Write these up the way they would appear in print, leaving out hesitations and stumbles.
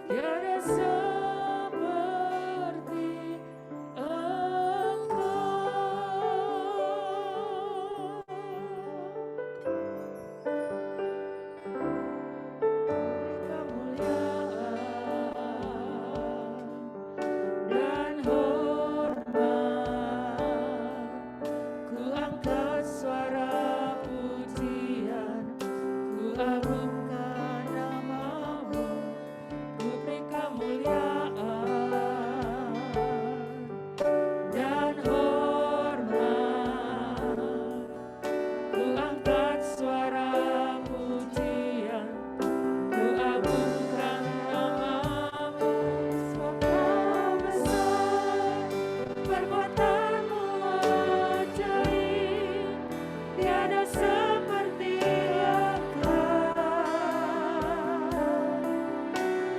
tiada seperti dan hormat, ku angkat suara pujian, ku agungkan namamu, ku beri kemuliaan dan hormat, ku angkat suara pujian, ku agungkan namamu, sebab kau besar, perbuatanmu ajaib, tiada seperti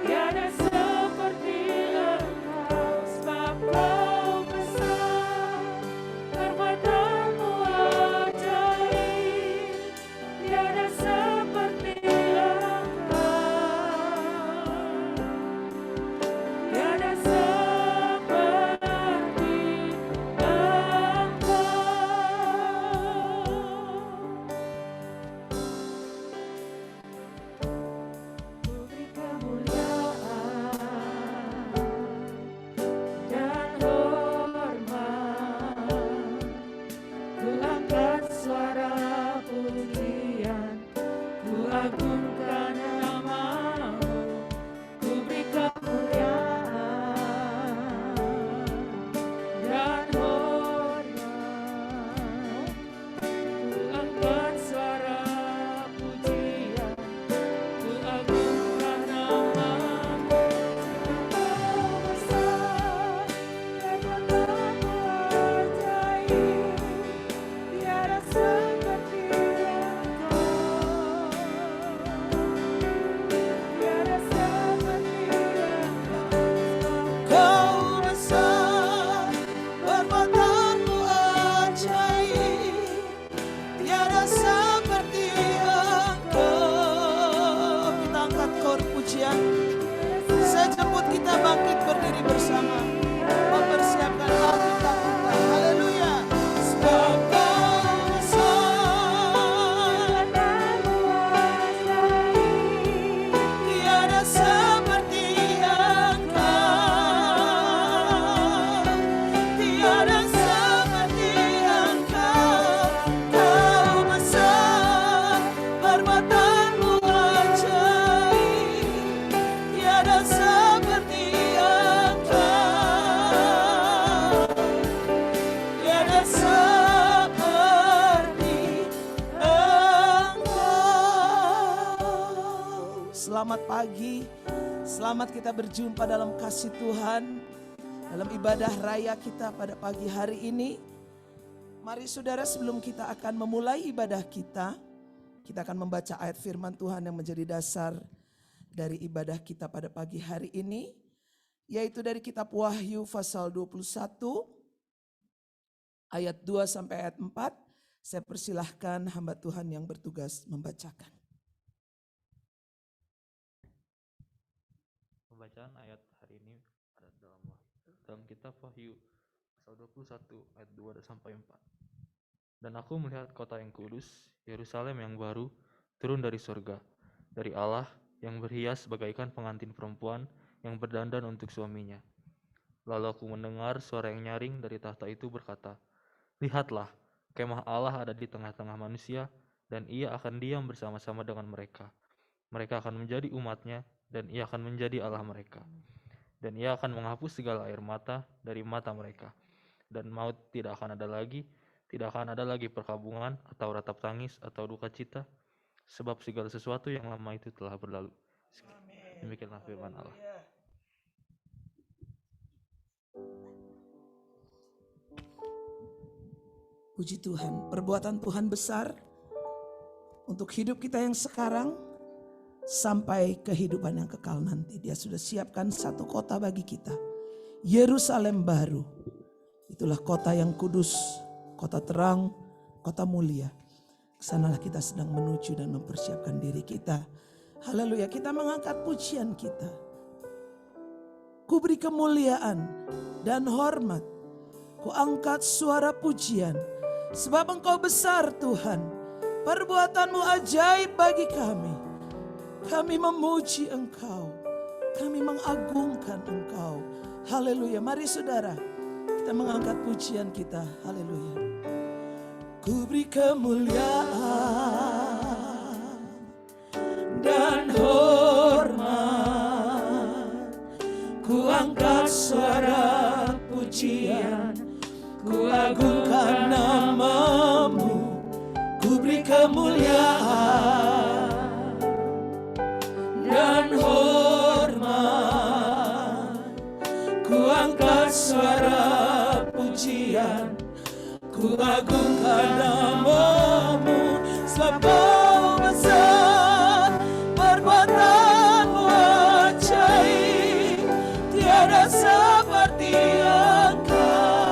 tiada seperti Engkau, sebab kau besar, perbuatanmu ajaib, tiada seperti tiada seperti Engkau. Ku beri kemuliaan dan hormat, ku angkat suara pujian, ku agungkan namamu, ku beri kemuliaan dan hormat, ku angkat suara pujian, ku agungkan namamu, kau besar, perbuatanmu ajaib, tiada seperti Engkau, tiada seperti Engkau, Kau besar, perbuatanmu ajaib, tiada seperti Engkau. Kita angkat kor pujian. Saya jemput kita bangkit berdiri bersama, mempersiapkan Alkitab kita. Haleluya. Sebab Kau besar, tiada seperti Engkau, tiada seperti Engkau. Kau besar, perbuatanmu ajaib, tiada seperti Engkau, tiada seperti Engkau. Selamat pagi, selamat kita berjumpa dalam kasih Tuhan, dalam ibadah raya kita pada pagi hari ini. Mari saudara, sebelum kita akan memulai ibadah kita akan membaca ayat firman Tuhan yang menjadi dasar dari ibadah kita pada pagi hari ini, yaitu dari kitab Wahyu pasal 21 ayat 2 sampai ayat 4. Saya persilahkan hamba Tuhan yang bertugas membacakan. Pembacaan ayat hari ini ada dalam kitab Wahyu pasal 21 ayat 2 sampai 4. Dan aku melihat kota yang kudus, Yerusalem yang baru, turun dari surga, dari Allah, yang berhias bagaikan pengantin perempuan yang berdandan untuk suaminya. Lalu aku mendengar suara yang nyaring dari tahta itu berkata, "Lihatlah, kemah Allah ada di tengah-tengah manusia, dan ia akan diam bersama-sama dengan mereka. Mereka akan menjadi umatnya, dan ia akan menjadi Allah mereka. Dan ia akan menghapus segala air mata dari mata mereka. Dan maut tidak akan ada lagi, tidak akan ada lagi perkabungan atau ratap tangis atau duka cita, sebab segala sesuatu yang lama itu telah berlalu." Demikianlah firman Allah. Puji Tuhan, perbuatan Tuhan besar untuk hidup kita yang sekarang sampai kehidupan yang kekal nanti. Dia sudah siapkan satu kota bagi kita, Yerusalem baru. Itulah kota yang kudus, kota terang, kota mulia. Kesanalah kita sedang menuju dan mempersiapkan diri kita. Haleluya, kita mengangkat pujian kita. Ku beri kemuliaan dan hormat. Ku angkat suara pujian. Sebab Engkau besar Tuhan. Perbuatan-Mu ajaib bagi kami. Kami memuji Engkau. Kami mengagungkan Engkau. Haleluya. Mari saudara, kita mengangkat pujian kita. Haleluya. Ku beri kemuliaan dan hormat. Ku angkat suara pujian. Ku agungkan nama-Mu. Ku beri kemuliaan dan hormat. Ku angkat suara pujian. Ku agungkan nama-Mu. Sebab Kau besar, perbuatan-Mu ajaib, tiada seperti Engkau,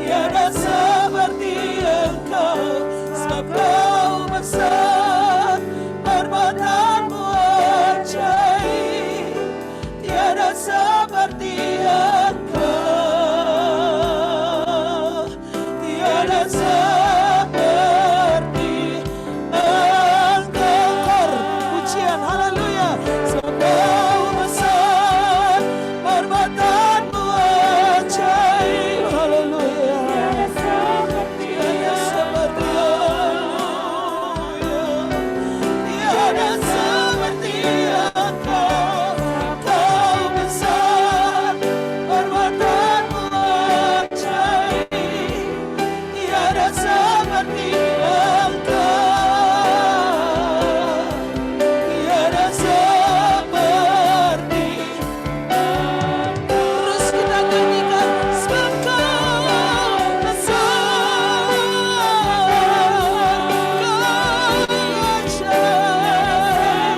tiada seperti Engkau. Sebab Kau besar, perbuatan-Mu ajaib, tiada seperti Engkau, tiada seperti Engkau. Pujian, haleluya. Sebab Kau besar, perbuatan-Mu ajaib, haleluya. Tiada seperti, haleluya. Tiada seperti Engkau. Kau besar, perbuatan-Mu ajaib, tiada seperti Engkau, tiada seperti Engkau. Terus kita nyanyikan, sebab Kau besar, Kau ajaib.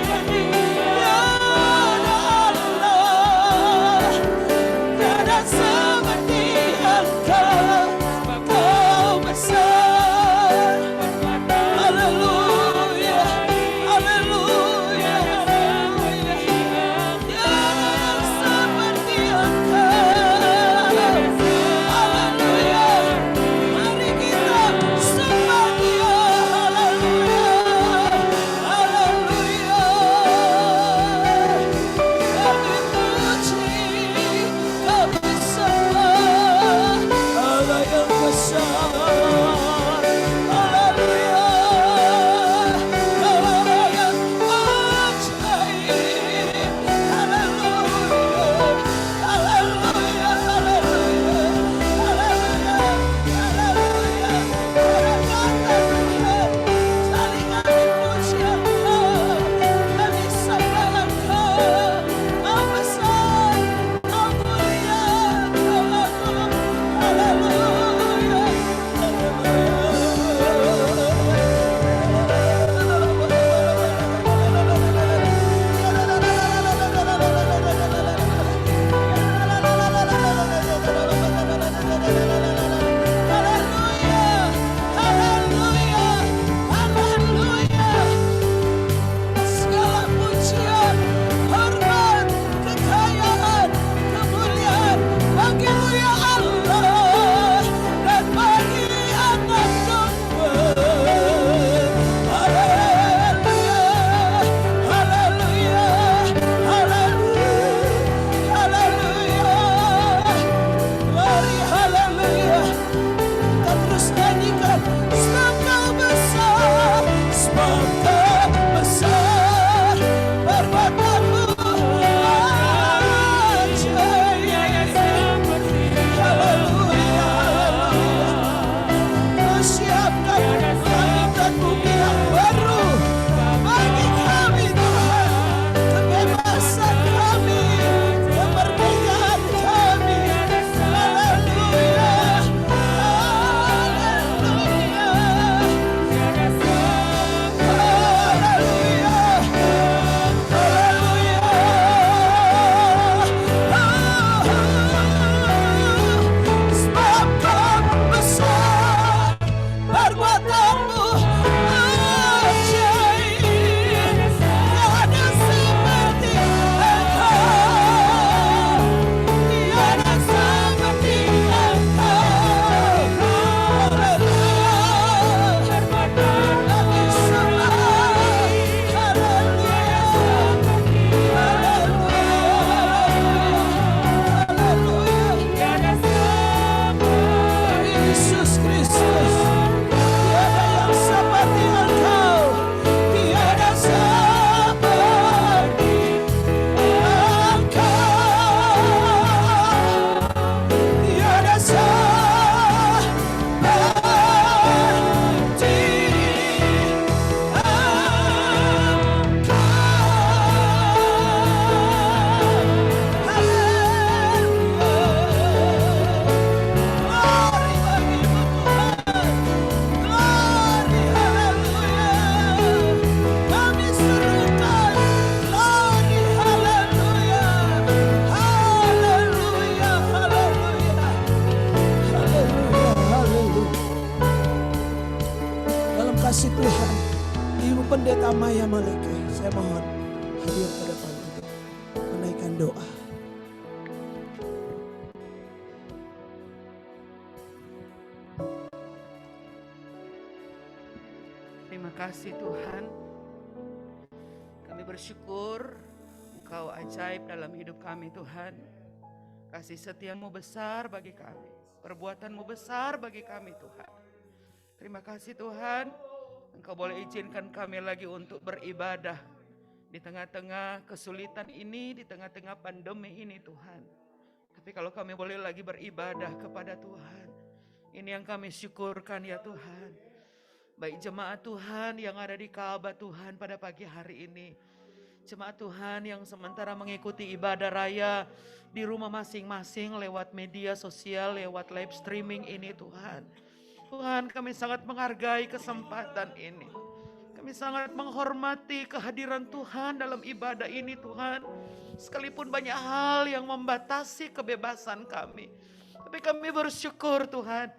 boleh saya mohon hadir ke depan untuk menaikkan doa. Terima kasih Tuhan. Kami bersyukur Engkau ajaib dalam hidup kami Tuhan. Kasih setiamu besar bagi kami. Perbuatanmu besar bagi kami Tuhan. Terima kasih Tuhan. Engkau boleh izinkan kami lagi untuk beribadah di tengah-tengah kesulitan ini, di tengah-tengah pandemi ini Tuhan. Tapi kalau kami boleh lagi beribadah kepada Tuhan, ini yang kami syukurkan ya Tuhan. Baik jemaat Tuhan yang ada di Ka'bah Tuhan pada pagi hari ini. Jemaat Tuhan yang sementara mengikuti ibadah raya di rumah masing-masing lewat media sosial, lewat live streaming ini Tuhan. Tuhan, kami sangat menghargai kesempatan ini. Kami sangat menghormati kehadiran Tuhan dalam ibadah ini Tuhan. Sekalipun banyak hal yang membatasi kebebasan kami. Tapi kami bersyukur Tuhan.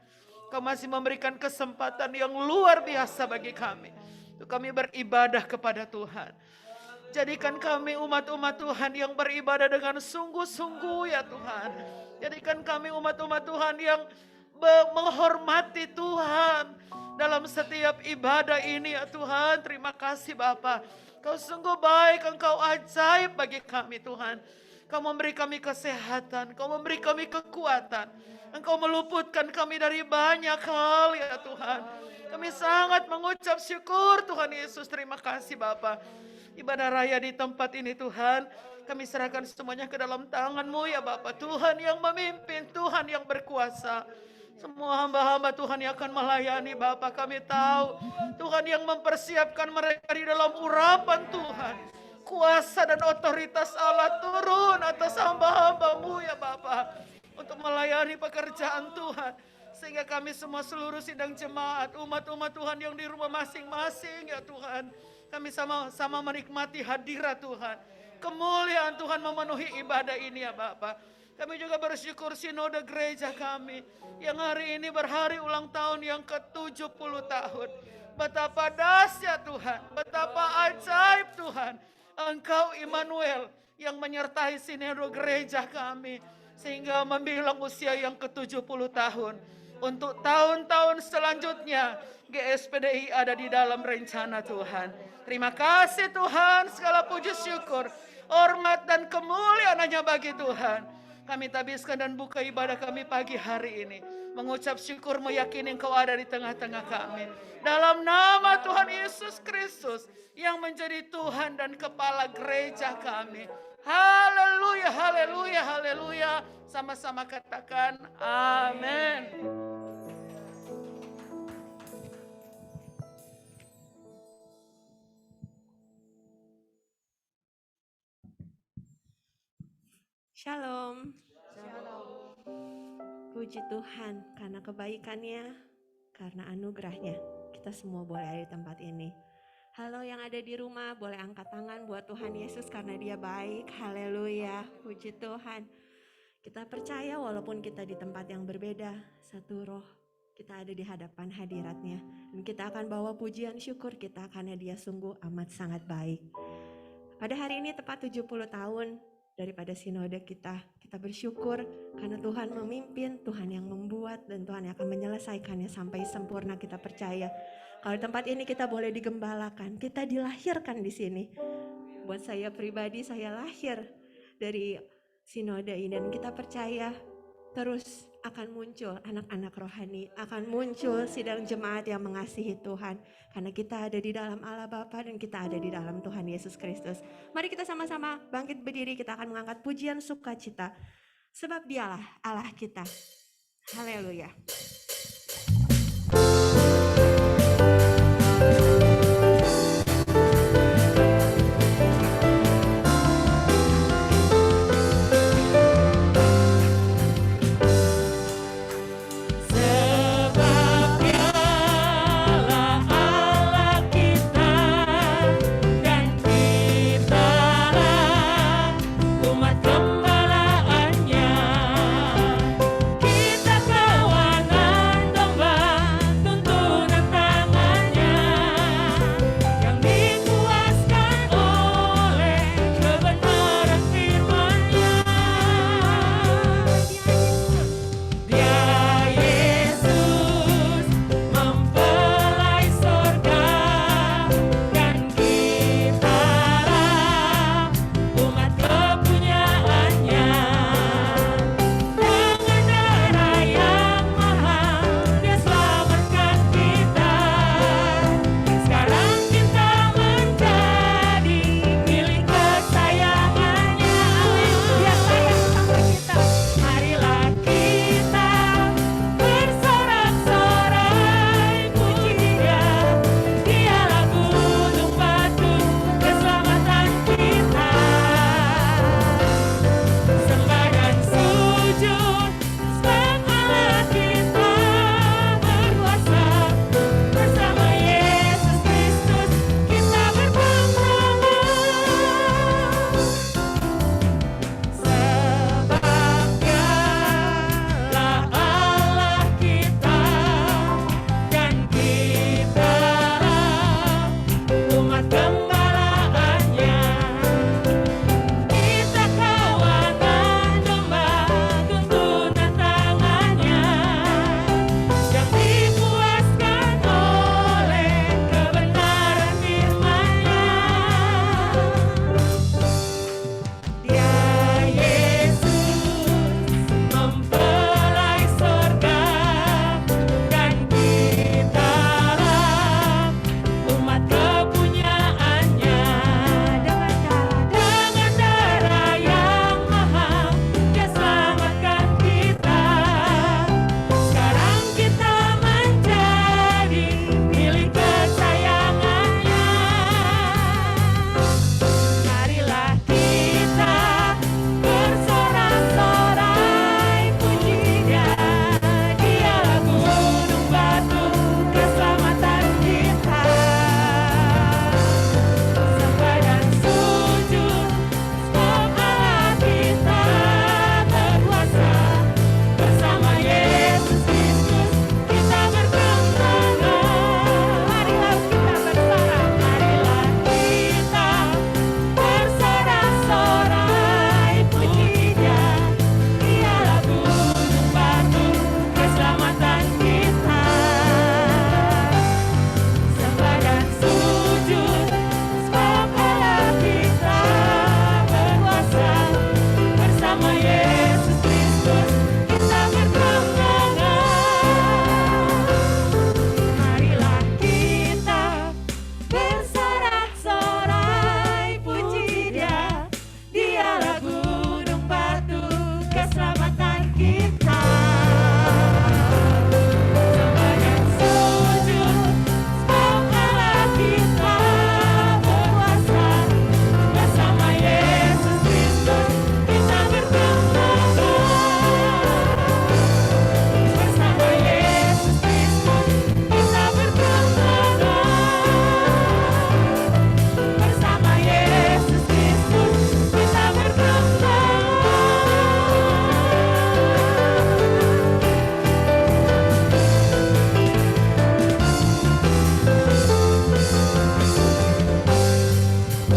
Kau masih memberikan kesempatan yang luar biasa bagi kami. Untuk kami beribadah kepada Tuhan. Jadikan kami umat-umat Tuhan yang beribadah dengan sungguh-sungguh ya Tuhan. Jadikan kami umat-umat Tuhan yang menghormati Tuhan dalam setiap ibadah ini ya Tuhan. Terima kasih Bapa. Kau sungguh baik, Engkau ajaib bagi kami Tuhan. Kau memberi kami kesehatan, Kau memberi kami kekuatan. Engkau meluputkan kami dari banyak hal ya Tuhan. Kami sangat mengucap syukur Tuhan Yesus. Terima kasih Bapa. Ibadah raya di tempat ini Tuhan, kami serahkan semuanya ke dalam tangan-Mu ya Bapa. Tuhan yang memimpin, Tuhan yang berkuasa. Semua hamba-hamba Tuhan yang akan melayani Bapa, kami tahu Tuhan yang mempersiapkan mereka di dalam urapan Tuhan. Kuasa dan otoritas Allah turun atas hamba-hamba-Mu ya Bapa, untuk melayani pekerjaan Tuhan. Sehingga kami semua seluruh sidang jemaat, umat-umat Tuhan yang di rumah masing-masing ya Tuhan, kami sama-sama menikmati hadirat Tuhan. Kemuliaan Tuhan memenuhi ibadah ini ya Bapa. Kami juga bersyukur sinode gereja kami yang hari ini berhari ulang tahun yang ke-70 tahun. Betapa dahsyat Tuhan, betapa ajaib Tuhan. Engkau Immanuel yang menyertai sinode gereja kami. Sehingga membilang usia yang ke-70 tahun. Untuk tahun-tahun selanjutnya GSPDI ada di dalam rencana Tuhan. Terima kasih Tuhan, segala puji syukur, hormat dan kemuliaan hanya bagi Tuhan. Kami tabiskan dan buka ibadah kami pagi hari ini. Mengucap syukur, meyakini Engkau ada di tengah-tengah kami. Dalam nama Tuhan Yesus Kristus yang menjadi Tuhan dan Kepala gereja kami. Haleluya, haleluya, haleluya. Sama-sama katakan amin. Shalom. Puji Tuhan karena kebaikannya, karena anugerahnya. Kita semua boleh ada di tempat ini. Halo yang ada di rumah, boleh angkat tangan buat Tuhan Yesus karena Dia baik. Haleluya, puji Tuhan. Kita percaya walaupun kita di tempat yang berbeda, satu roh, kita ada di hadapan hadirat-Nya. Dan kita akan bawa pujian syukur kita karena Dia sungguh amat sangat baik. Pada hari ini tepat 70 tahun daripada sinode kita bersyukur karena Tuhan memimpin, Tuhan yang membuat, dan Tuhan yang akan menyelesaikannya sampai sempurna. Kita percaya kalau di tempat ini kita boleh digembalakan, kita dilahirkan di sini. Buat saya pribadi, saya lahir dari sinode ini dan kita percaya terus akan muncul anak-anak rohani, akan muncul sidang jemaat yang mengasihi Tuhan. Karena kita ada di dalam Allah Bapa dan kita ada di dalam Tuhan Yesus Kristus. Mari kita sama-sama bangkit berdiri, kita akan mengangkat pujian sukacita. Sebab Dialah Allah kita. Haleluya. Kita kawangan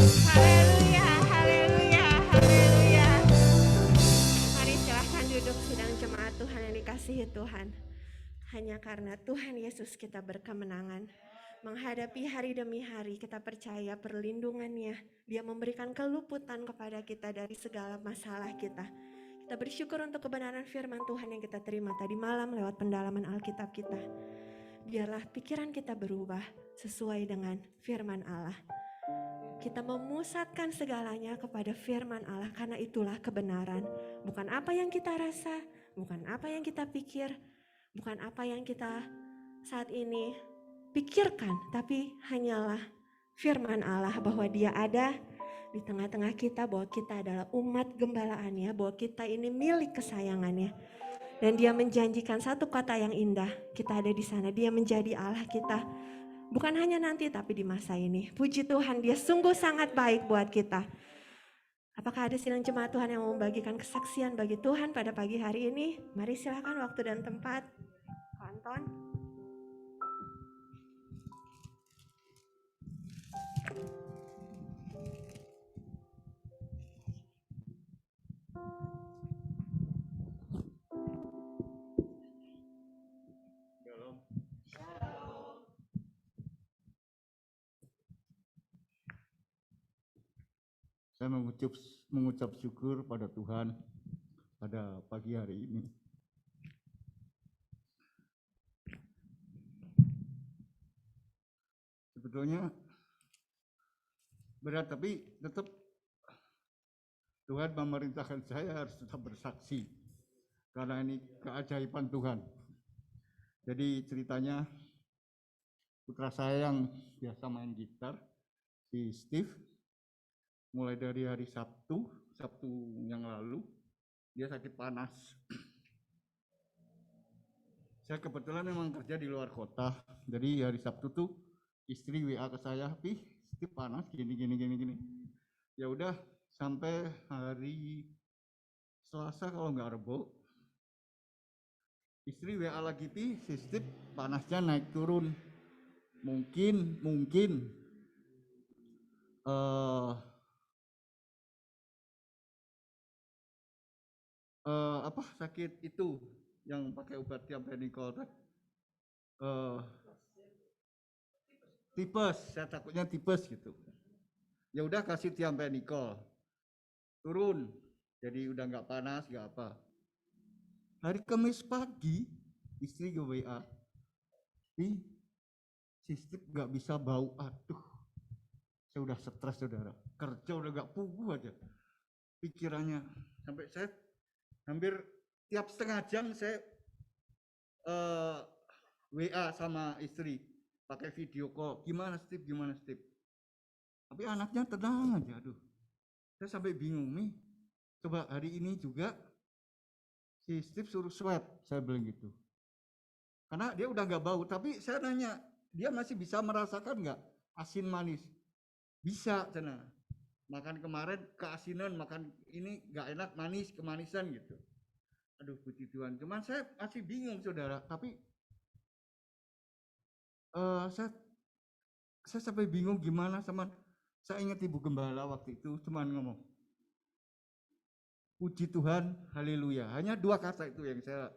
Haleluya, haleluya, haleluya. Mari silahkan duduk sidang jemaat Tuhan yang dikasihi Tuhan. Hanya karena Tuhan Yesus kita berkemenangan. Menghadapi hari demi hari kita percaya perlindungannya. Dia memberikan keluputan kepada kita dari segala masalah kita. Kita bersyukur untuk kebenaran firman Tuhan yang kita terima tadi malam lewat pendalaman Alkitab kita. Biarlah pikiran kita berubah sesuai dengan firman Allah. Kita memusatkan segalanya kepada firman Allah karena itulah kebenaran. Bukan apa yang kita rasa, bukan apa yang kita pikir, bukan apa yang kita saat ini pikirkan, tapi hanyalah firman Allah bahwa Dia ada di tengah-tengah kita, bahwa kita adalah umat gembalaannya, bahwa kita ini milik kesayangannya. Dan Dia menjanjikan satu kata yang indah, kita ada di sana, Dia menjadi Allah kita. Bukan hanya nanti tapi di masa ini. Puji Tuhan, Dia sungguh sangat baik buat kita. Apakah ada sidang jemaat Tuhan yang mau membagikan kesaksian bagi Tuhan pada pagi hari ini? Mari silakan waktu dan tempat. Anton. Saya mengucap syukur pada Tuhan pada pagi hari ini. Sebetulnya berat, tapi tetap Tuhan memerintahkan saya harus tetap bersaksi karena ini keajaiban Tuhan. Jadi ceritanya putra saya yang biasa main gitar, si Steve, mulai dari hari Sabtu yang lalu, dia sakit panas. Saya kebetulan memang kerja di luar kota, jadi hari Sabtu tuh istri WA ke saya, Steve panas gini. Ya udah sampai hari Selasa kalau nggak Rebo, istri WA lagi, si Steve panasnya naik turun. Mungkin sakit itu yang pakai obat tiampenicol tipes, saya takutnya tipes gitu. Ya udah kasih tiampenicol, turun, jadi udah nggak panas nggak apa. Hari Kamis pagi istri gue WA, si Steve nggak bisa bau, aduh, saya udah stres saudara, kerja udah nggak pugu aja pikirannya, sampai saya hampir tiap setengah jam saya WA sama istri pakai video call, gimana Steve. Tapi anaknya tenang aja, aduh, saya sampai bingung nih. Coba hari ini juga si Steve suruh swab, saya bilang gitu, karena dia udah nggak bau. Tapi saya nanya, dia masih bisa merasakan nggak asin manis? Bisa, sana. Makan kemarin keasinan, makan ini nggak enak, manis, kemanisan gitu. Aduh puji Tuhan, cuman saya masih bingung saudara. Tapi saya sampai bingung gimana sama, saya ingat Ibu Gembala waktu itu cuman ngomong, puji Tuhan, haleluya. Hanya 2 kata itu yang saya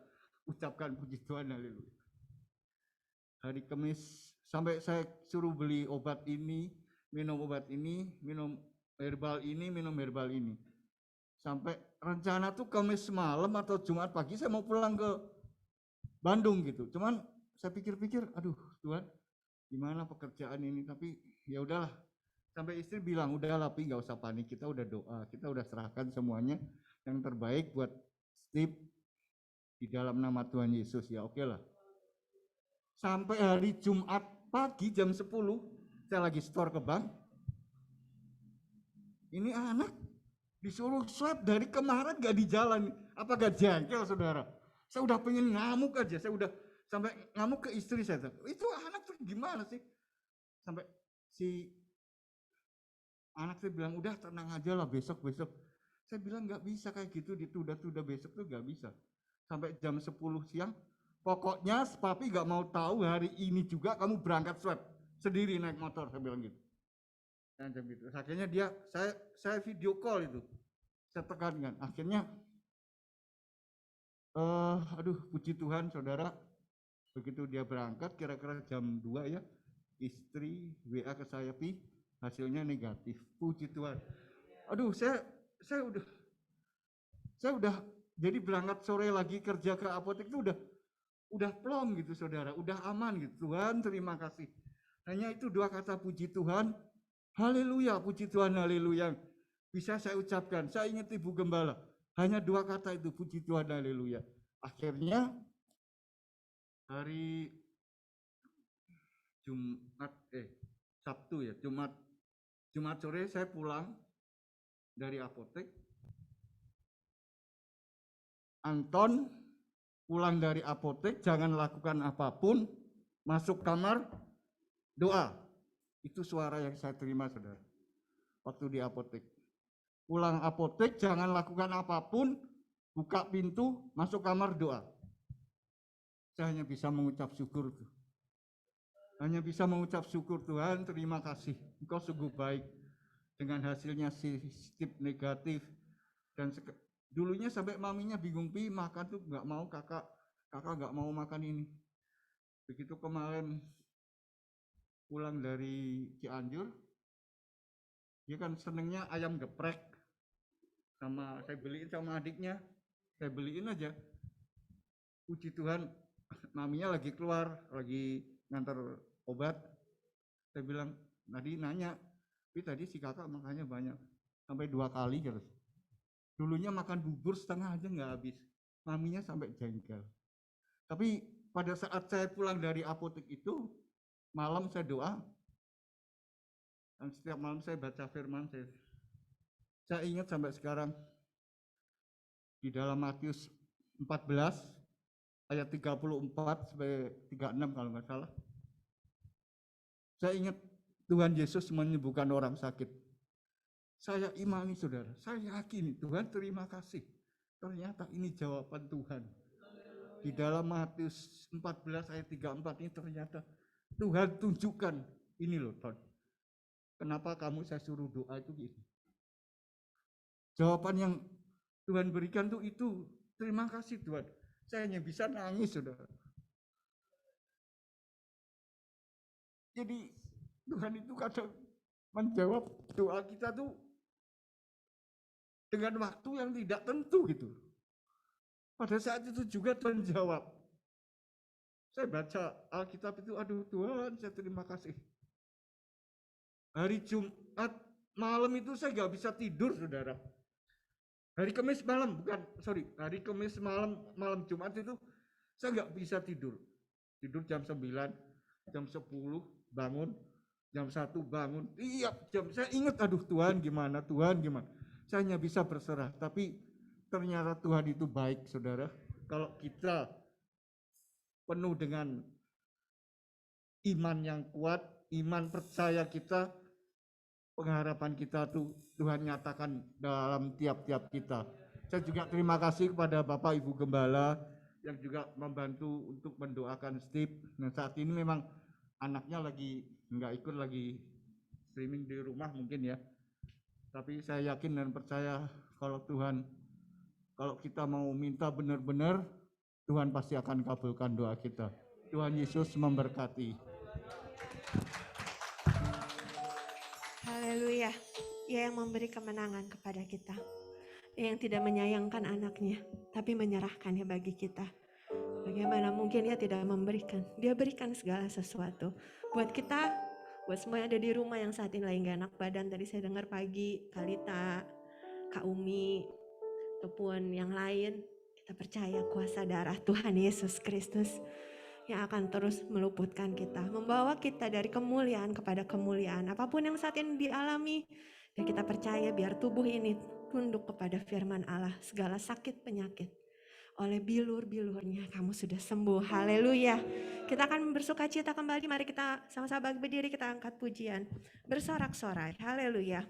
ucapkan, puji Tuhan, haleluya. Hari Kamis sampai saya suruh beli obat ini, minum obat ini, minum herbal ini. Sampai rencana tuh Kamis malam atau Jumat pagi saya mau pulang ke Bandung gitu. Cuman saya pikir-pikir, aduh Tuhan, gimana pekerjaan ini? Tapi ya udahlah. Sampai istri bilang, udahlah Pi, nggak usah panik, kita udah doa, kita udah serahkan semuanya yang terbaik buat Steve di dalam nama Tuhan Yesus, ya oke lah. Sampai hari Jumat pagi jam 10, saya lagi store ke bank. Ini anak disuruh swab dari kemarin gak di jalan. Apa gak jengkel saudara? Saya udah pengen ngamuk aja, saya udah sampai ngamuk ke istri saya. Itu anak tuh gimana sih? Sampai si anak saya bilang, udah tenang aja lah, besok. Saya bilang gak bisa kayak gitu, ditunda-tunda besok tuh gak bisa. Sampai jam 10 siang, pokoknya papi gak mau tahu hari ini juga kamu berangkat swab sendiri naik motor, saya bilang gitu. Jam itu. Akhirnya saya video call itu, saya tekankan. Akhirnya, puji Tuhan saudara, begitu dia berangkat kira-kira jam 2 ya, istri WA ke saya, Pi, hasilnya negatif. Puji Tuhan. Aduh, saya udah jadi berangkat sore lagi kerja ke apotek itu udah plong gitu saudara, udah aman gitu. Tuhan terima kasih. Hanya itu 2 kata puji Tuhan, haleluya, puji Tuhan, haleluya. Bisa saya ucapkan, saya ingat Ibu Gembala, hanya 2 kata itu, puji Tuhan, haleluya. Akhirnya hari Sabtu ya, Jumat sore saya pulang dari apotek. Anton pulang dari apotek, jangan lakukan apapun, masuk kamar, doa. Itu suara yang saya terima saudara, waktu di apotek. Pulang apotek, jangan lakukan apapun, buka pintu, masuk kamar, doa. Saya hanya bisa mengucap syukur. Hanya bisa mengucap syukur, Tuhan terima kasih. Engkau sungguh baik. Dengan hasilnya sistem negatif. Dan dulunya sampai maminya bingung, Pi makan tuh nggak mau, kakak nggak mau makan ini. Begitu kemarin pulang dari Cianjur, dia kan senengnya ayam geprek. Saya beliin sama adiknya, saya beliin aja. Puji Tuhan, maminya lagi keluar, lagi ngantar obat. Saya bilang, tadi nanya, Pi tadi si kakak makannya banyak, sampai 2 kali gitu. Dulunya makan bubur setengah aja nggak habis, maminya sampai jengkel. Tapi pada saat saya pulang dari apotek itu, malam saya doa, dan setiap malam saya baca firman, saya ingat sampai sekarang, di dalam Matius 14, ayat 34 sampai 36 kalau nggak salah. Saya ingat Tuhan Yesus menyembuhkan orang sakit. Saya imani saudara, saya yakin Tuhan terima kasih. Ternyata ini jawaban Tuhan. Di dalam Matius 14 ayat 34 ini ternyata Tuhan tunjukkan, ini loh Tuhan. Kenapa kamu saya suruh doa itu gitu. Jawaban yang Tuhan berikan tuh itu, terima kasih Tuhan. Saya hanya bisa nangis saudara. Jadi Tuhan itu kadang menjawab doa kita tuh dengan waktu yang tidak tentu gitu. Pada saat itu juga Tuhan jawab. Saya baca Alkitab itu, aduh Tuhan saya terima kasih. Hari Jumat malam itu saya nggak bisa tidur saudara. Hari Kamis malam, hari Kamis malam Jumat itu saya nggak bisa tidur. Tidur jam 9, jam 10 bangun, jam 1 bangun, tiap jam saya ingat, aduh Tuhan gimana. Saya hanya bisa berserah, tapi ternyata Tuhan itu baik saudara. Kalau kita penuh dengan iman yang kuat, iman percaya kita, pengharapan kita tuh Tuhan nyatakan dalam tiap-tiap kita. Saya juga terima kasih kepada Bapak Ibu Gembala yang juga membantu untuk mendoakan Steve. Nah saat ini memang anaknya lagi nggak ikut, lagi streaming di rumah mungkin ya. Tapi saya yakin dan percaya kalau kita mau minta benar-benar, Tuhan pasti akan kabulkan doa kita. Tuhan Yesus memberkati. Haleluya. Ia yang memberi kemenangan kepada kita. Ia yang tidak menyayangkan anaknya, tapi menyerahkannya bagi kita. Bagaimana mungkin ia tidak memberikan? Dia berikan segala sesuatu. Buat kita, buat semua yang ada di rumah yang saat ini lagi gak enak badan. Tadi saya dengar pagi, Kalita, Kak Umi, ataupun yang lain. Kita percaya kuasa darah Tuhan Yesus Kristus yang akan terus meluputkan kita, membawa kita dari kemuliaan kepada kemuliaan. Apapun yang saat ini dialami, dan kita percaya biar tubuh ini tunduk kepada firman Allah. Segala sakit penyakit, oleh bilur-bilurnya kamu sudah sembuh. Haleluya. Kita akan bersuka cita kembali. Mari kita sama-sama berdiri, kita angkat pujian, bersorak-sorai. Haleluya.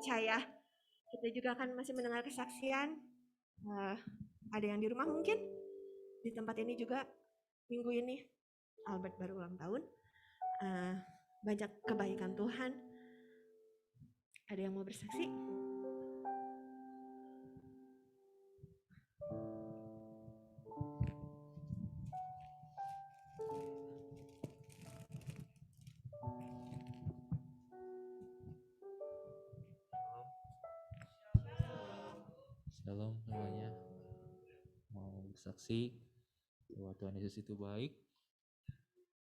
percaya. Kita juga akan masih mendengar kesaksian. Ada yang di rumah mungkin di tempat ini juga minggu ini Albert baru ulang tahun. Banyak kebaikan Tuhan. Ada yang mau bersaksi? Shalom semuanya. Mau bersaksi bahwa Tuhan Yesus itu baik.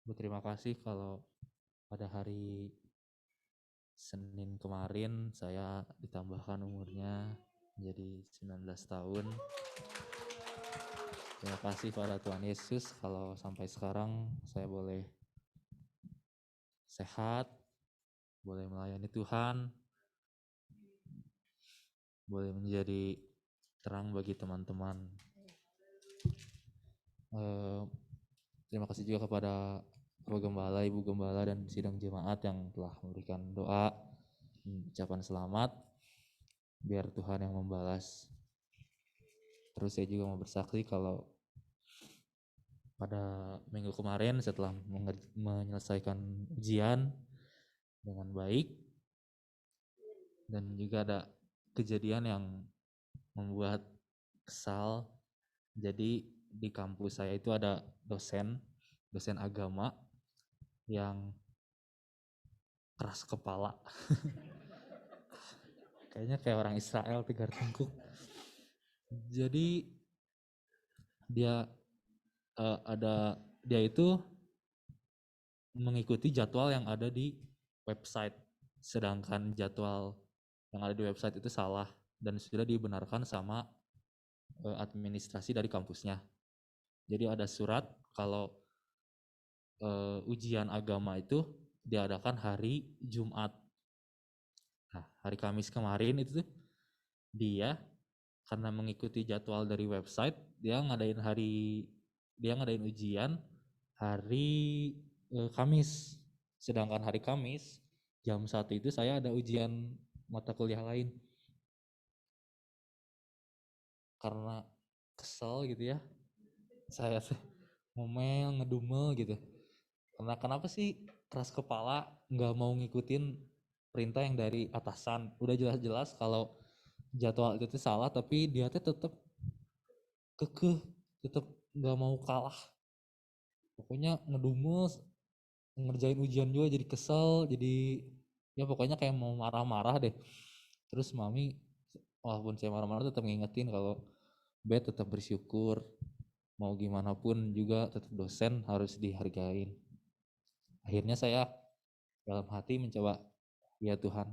Berterima kasih kalau pada hari Senin kemarin saya ditambahkan umurnya menjadi 19 tahun. Terima kasih pada Tuhan Yesus kalau sampai sekarang saya boleh sehat, boleh melayani Tuhan, boleh menjadi terang bagi teman-teman. Terima kasih juga kepada Bapak Gembala, Ibu Gembala, dan sidang jemaat yang telah memberikan doa, ucapan selamat, biar Tuhan yang membalas. Terus saya juga mau bersaksi kalau pada minggu kemarin setelah menyelesaikan ujian dengan baik, dan juga ada kejadian yang membuat kesal. Jadi di kampus saya itu ada dosen agama yang keras kepala. Kayaknya kayak orang Israel tegar tengkuk. Jadi dia itu mengikuti jadwal yang ada di website, sedangkan jadwal yang ada di website itu salah dan sudah dibenarkan sama administrasi dari kampusnya. Jadi ada surat kalau ujian agama itu diadakan hari Jumat. Nah, hari Kamis kemarin itu dia karena mengikuti jadwal dari website, dia ngadain ujian hari Kamis. Sedangkan hari Kamis jam 1 itu saya ada ujian mata kuliah lain. Karena kesel gitu ya, saya ngomel, ngedumel gitu. Karena kenapa sih keras kepala nggak mau ngikutin perintah yang dari atasan? Udah jelas-jelas kalau jadwal itu salah, tapi dia tetap kekeh, tetap nggak mau kalah. Pokoknya ngedumel, ngerjain ujian juga jadi kesel, jadi ya pokoknya kayak mau marah-marah deh. Terus mami, walaupun saya marah-marah tetap ngingetin kalau Bet tetap bersyukur, mau gimana pun juga tetap dosen harus dihargain. Akhirnya saya dalam hati mencoba, ya Tuhan,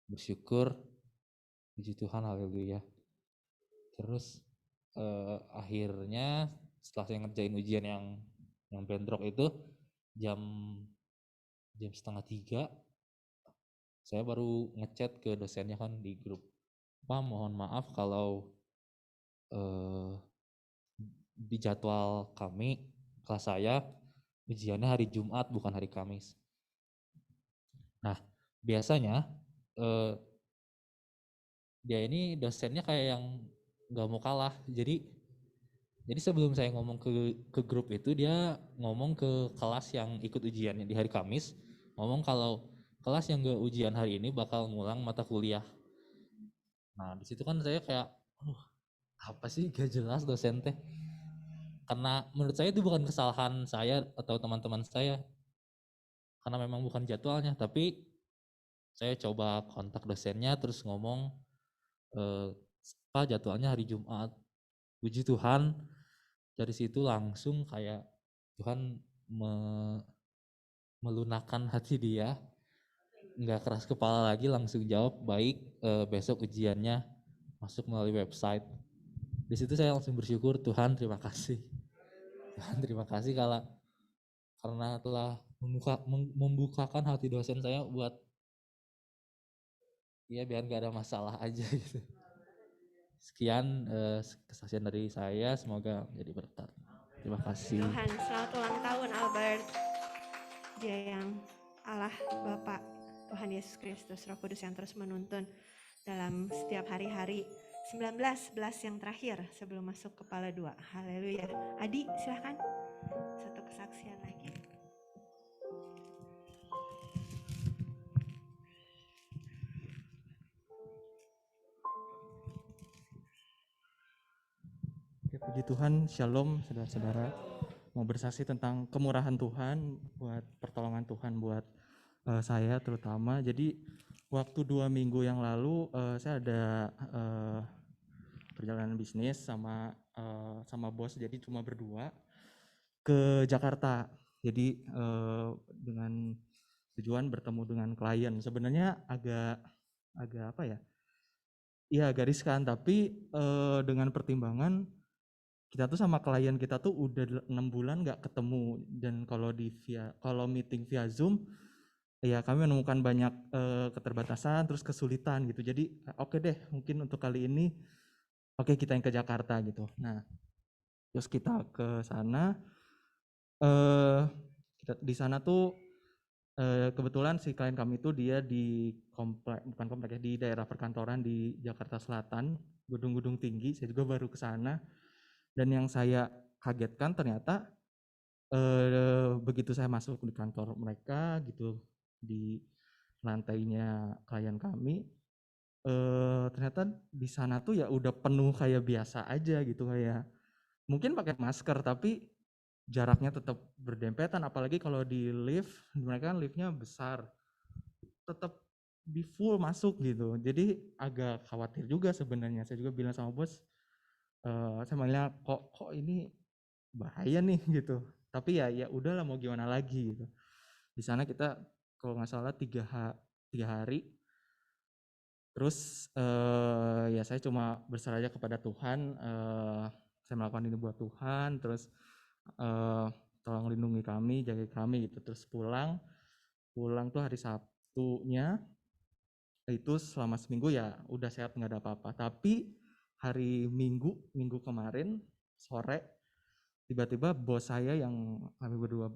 bersyukur, puji Tuhan, haleluya. Terus akhirnya setelah saya ngerjain ujian yang bentrok itu jam 2:30 saya baru ngechat ke dosennya kan di grup, Pak mohon maaf kalau di jadwal kami, kelas saya ujiannya hari Jumat bukan hari Kamis. Nah biasanya dia ini dosennya kayak yang nggak mau kalah. Jadi sebelum saya ngomong ke grup itu, dia ngomong ke kelas yang ikut ujiannya di hari Kamis, ngomong kalau kelas yang gak ujian hari ini bakal ngulang mata kuliah. Nah di situ kan saya kayak, apa sih gak jelas dosen teh. Karena menurut saya itu bukan kesalahan saya atau teman-teman saya, karena memang bukan jadwalnya. Tapi saya coba kontak dosennya terus ngomong, Pak jadwalnya hari Jumat. Puji Tuhan, dari situ langsung kayak Tuhan melunakkan hati dia, nggak keras kepala lagi, langsung jawab baik, besok ujiannya masuk melalui website. Di situ saya langsung bersyukur, Tuhan terima kasih. Tuhan terima kasih karena telah membukakan hati dosen saya buat ya biar nggak ada masalah aja gitu. Sekian kesaksian dari saya, semoga menjadi berkat. Terima kasih. Tuhan, selamat ulang tahun Albert. Dia yang Allah Bapak Tuhan Yesus Kristus, Roh Kudus yang terus menuntun dalam setiap hari-hari. 19 yang terakhir sebelum masuk kepala 2. Haleluya. Adi, silahkan. Satu kesaksian lagi. Oke, puji Tuhan, shalom saudara-saudara. Mau bersaksi tentang kemurahan Tuhan, buat pertolongan Tuhan buat saya terutama. Jadi waktu 2 minggu yang lalu saya ada perjalanan bisnis sama bos, jadi cuma berdua ke Jakarta. Jadi dengan tujuan bertemu dengan klien. Sebenarnya agak apa ya? Iya, agak riskan, tapi dengan pertimbangan kita tuh sama klien kita tuh udah 6 bulan nggak ketemu, dan kalau meeting via Zoom ya kami menemukan banyak keterbatasan terus kesulitan gitu. Jadi oke deh, mungkin untuk kali ini kita yang ke Jakarta gitu. Nah, terus kita ke sana, kita di sana tuh kebetulan si klien kami itu dia di di daerah perkantoran di Jakarta Selatan, gedung-gedung tinggi. Saya juga baru ke sana. Dan yang saya kagetkan ternyata begitu saya masuk di kantor mereka gitu, di lantainya klien kami, ternyata di sana tuh ya udah penuh kayak biasa aja gitu, kayak mungkin pakai masker tapi jaraknya tetap berdempetan, apalagi kalau di lift, mereka kan liftnya besar, tetap di full masuk gitu. Jadi agak khawatir juga sebenarnya. Saya juga bilang sama bos, saya manggilnya kok ini bahaya nih gitu. Tapi ya udahlah, mau gimana lagi gitu. Di sana kita kalau nggak salah 3 hari. Terus ya saya cuma berserah aja kepada Tuhan. Saya melakukan ini buat Tuhan. Terus tolong lindungi kami, jaga kami gitu. Terus pulang tuh hari Sabtunya itu selama seminggu ya udah sehat, nggak ada apa-apa. Tapi hari Minggu kemarin sore, tiba-tiba bos saya yang kami berdua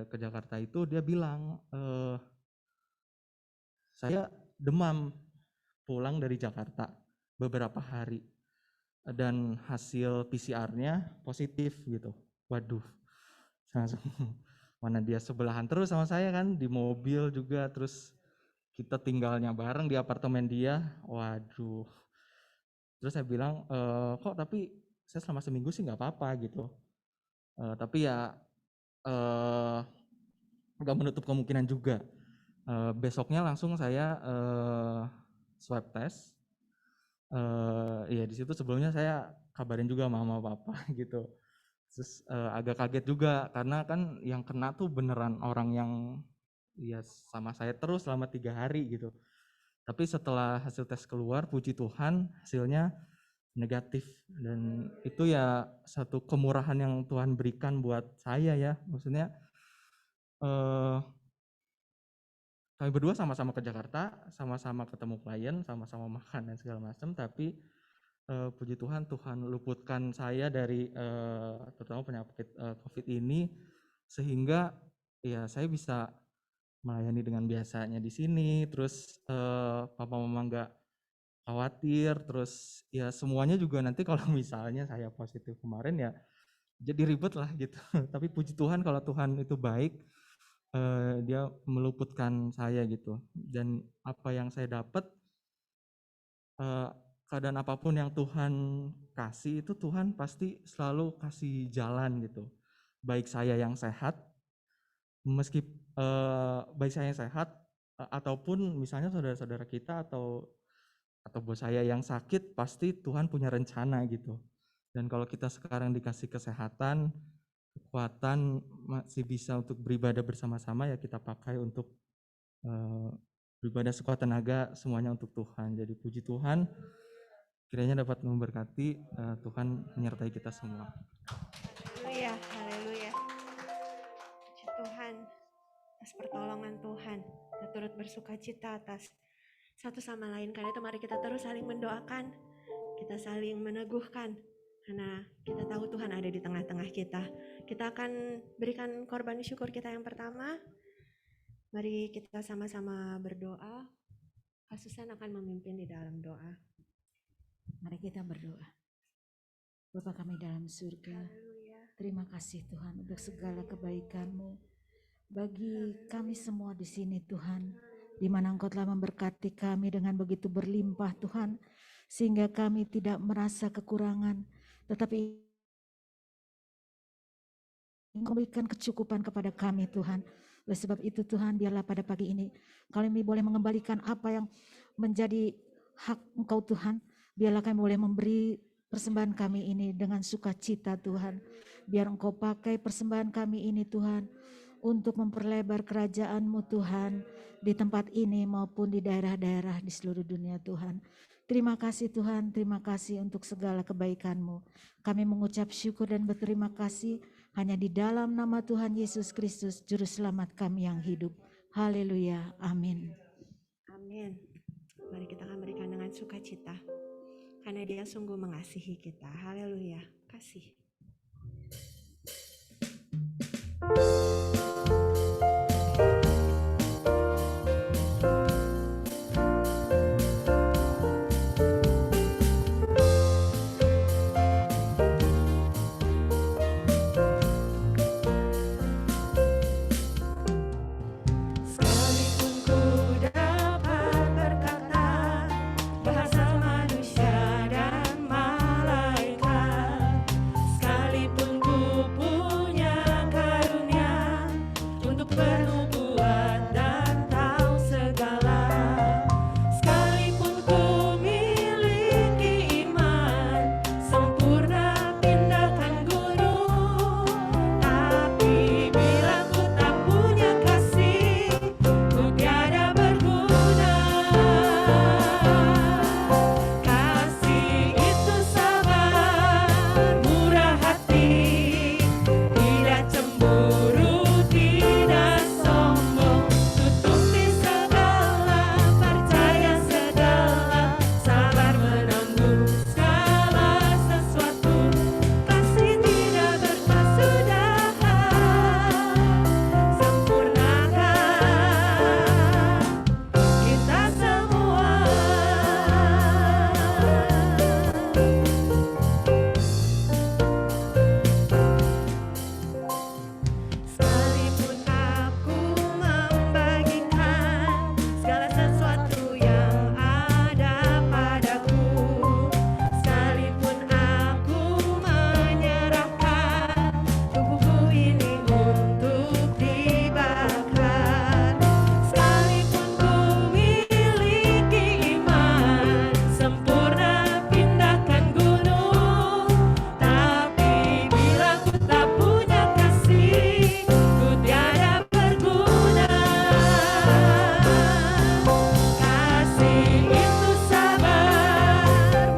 ke Jakarta itu, dia bilang saya demam pulang dari Jakarta beberapa hari dan hasil PCR-nya positif gitu. Waduh, saya langsung mana dia sebelahan terus sama saya kan, di mobil juga, terus kita tinggalnya bareng di apartemen dia. Waduh. Terus saya bilang, kok tapi saya selama seminggu sih nggak apa-apa gitu. Tapi ya nggak menutup kemungkinan juga. Besoknya langsung saya swab test. Ya di situ sebelumnya saya kabarin juga mama papa gitu. Terus agak kaget juga karena kan yang kena tuh beneran orang yang ya sama saya terus selama 3 hari gitu. Tapi setelah hasil tes keluar, puji Tuhan hasilnya negatif, dan itu ya satu kemurahan yang Tuhan berikan buat saya ya. Maksudnya kami berdua sama-sama ke Jakarta, sama-sama ketemu klien, sama-sama makan dan segala macam, tapi puji Tuhan, Tuhan luputkan saya dari terutama penyakit COVID ini, sehingga ya saya bisa melayani dengan biasanya di sini. Terus papa mama nggak khawatir, terus ya semuanya juga nanti kalau misalnya saya positif kemarin ya jadi ribet lah gitu. Tapi puji Tuhan, kalau Tuhan itu baik, dia meluputkan saya gitu. Dan apa yang saya dapat, keadaan apapun yang Tuhan kasih itu Tuhan pasti selalu kasih jalan gitu. Baik saya yang sehat, baik saya yang sehat, ataupun misalnya saudara-saudara kita atau bos saya yang sakit, pasti Tuhan punya rencana gitu. Dan kalau kita sekarang dikasih kesehatan, kekuatan, masih bisa untuk beribadah bersama-sama, ya kita pakai untuk beribadah sekuat tenaga, semuanya untuk Tuhan. Jadi puji Tuhan, kiranya dapat memberkati, Tuhan menyertai kita semua. Haleluya, haleluya. Puji Tuhan atas pertolongan Tuhan. Kita turut bersuka cita atas satu sama lain. Karena itu mari kita terus saling mendoakan, kita saling meneguhkan, karena kita tahu Tuhan ada di tengah-tengah kita. Kita akan berikan korban syukur kita yang pertama. Mari kita sama-sama berdoa. Kak Susan akan memimpin di dalam doa. Mari kita berdoa. Bapa kami dalam surga, Haleluya. terima kasih Tuhan untuk segala kebaikan-Mu bagi kami semua di sini Tuhan, di mana Engkau telah memberkati kami dengan begitu berlimpah Tuhan, sehingga kami tidak merasa kekurangan, tetapi Engkau memberikan kecukupan kepada kami Tuhan. Oleh sebab itu Tuhan, biarlah pada pagi ini kami boleh mengembalikan apa yang menjadi hak Engkau Tuhan. Biarlah kami boleh memberi persembahan kami ini dengan sukacita Tuhan. Biar Engkau pakai persembahan kami ini Tuhan untuk memperlebar kerajaan-Mu Tuhan di tempat ini maupun di daerah-daerah di seluruh dunia Tuhan. Terima kasih Tuhan, terima kasih untuk segala kebaikan-Mu. Kami mengucap syukur dan berterima kasih hanya di dalam nama Tuhan Yesus Kristus, Juru Selamat kami yang hidup. Haleluya, amin. Amin. Mari kita akan berikan dengan sukacita. Karena Dia sungguh mengasihi kita. Haleluya. Kasih. Sekalipun ku dapat berkata bahasa manusia dan malaikat, sekalipun ku punya karunia untuk bernubuat dan tahu segala, sekalipun ku miliki iman sempurna pindahkan gunung, tapi bila ku tak punya kasih, ku tiada berguna. Kasih itu sabar, murah hati, tidak cemburu, tidak sombong, tutupi segala, percaya segala, sabar menanggung segala sesuatu. Kasih tidak berkesudahan, sempurnakan kita semua. Sekalipun aku membagikan segala sesuatu yang ada padaku, sekalipun aku menyerahkan tubuhku ini untuk dibakar, sekalipun ku miliki iman sempurna pindahkan gunung, tapi bila ku tak punya kasih, ku tiada berguna. Kasih itu sabar,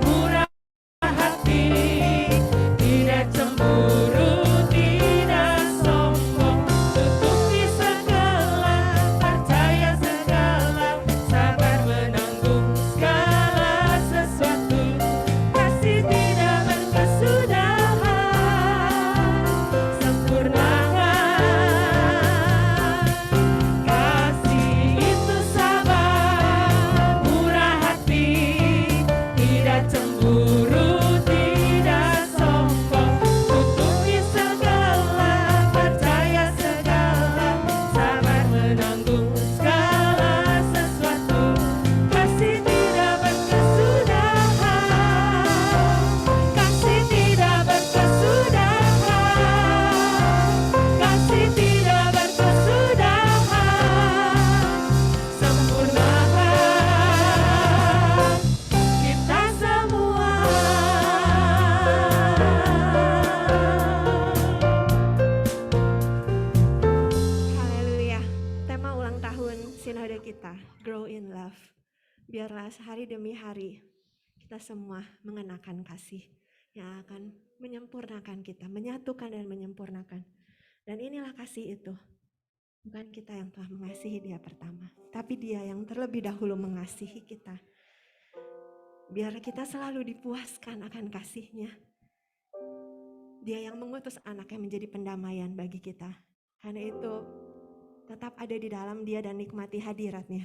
murah hati, tidak cemburu, tidak sombong, tutupi segala, percaya segala, sabar menanggung segala sesuatu. Kasih tidak berkesudahan, sempurnakan. Kasih itu sabar, murah hati, tidak cemburu, tidak sombong, tutupi segala, percaya segala, sabar menanggung segala sesuatu. Kasih tidak berkesudahan, kasih tidak berkesudahan, kasih tidak berkesudahan, sempurnakan kita semua. Haleluya. Tema ulang tahun sinode kita, Grow in Love. Biarlah sehari demi hari kita semua mengenakan kasih yang akan menyempurnakan kita, menyatukan dan menyempurnakan. Dan inilah kasih itu. Bukan kita yang telah mengasihi Dia pertama, tapi Dia yang terlebih dahulu mengasihi kita. Biar kita selalu dipuaskan akan kasih-Nya. Dia yang mengutus anaknya menjadi pendamaian bagi kita. Karena itu tetap ada di dalam Dia dan nikmati hadiratnya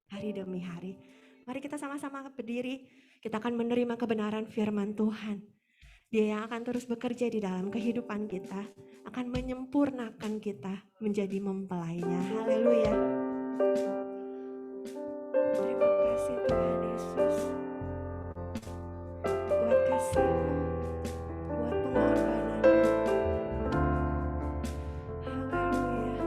hari demi hari. Mari kita sama-sama berdiri, kita akan menerima kebenaran firman Tuhan. Dia yang akan terus bekerja di dalam kehidupan kita, akan menyempurnakan kita menjadi mempelainya. Haleluya. Terima kasih Tuhan Yesus. Buat kasih-Mu, buat pengorbanan-Mu. Haleluya.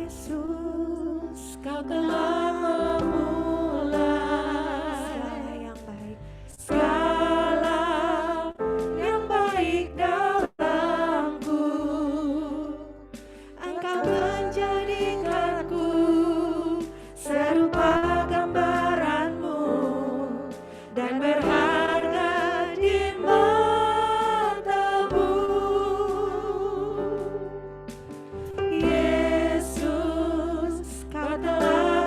Yesus, Kau telah memulai segala yang baik dalamku. Engkau menjadikanku serupa gambaran-Mu dan berharga di mata-Mu. Yesus, Kau telah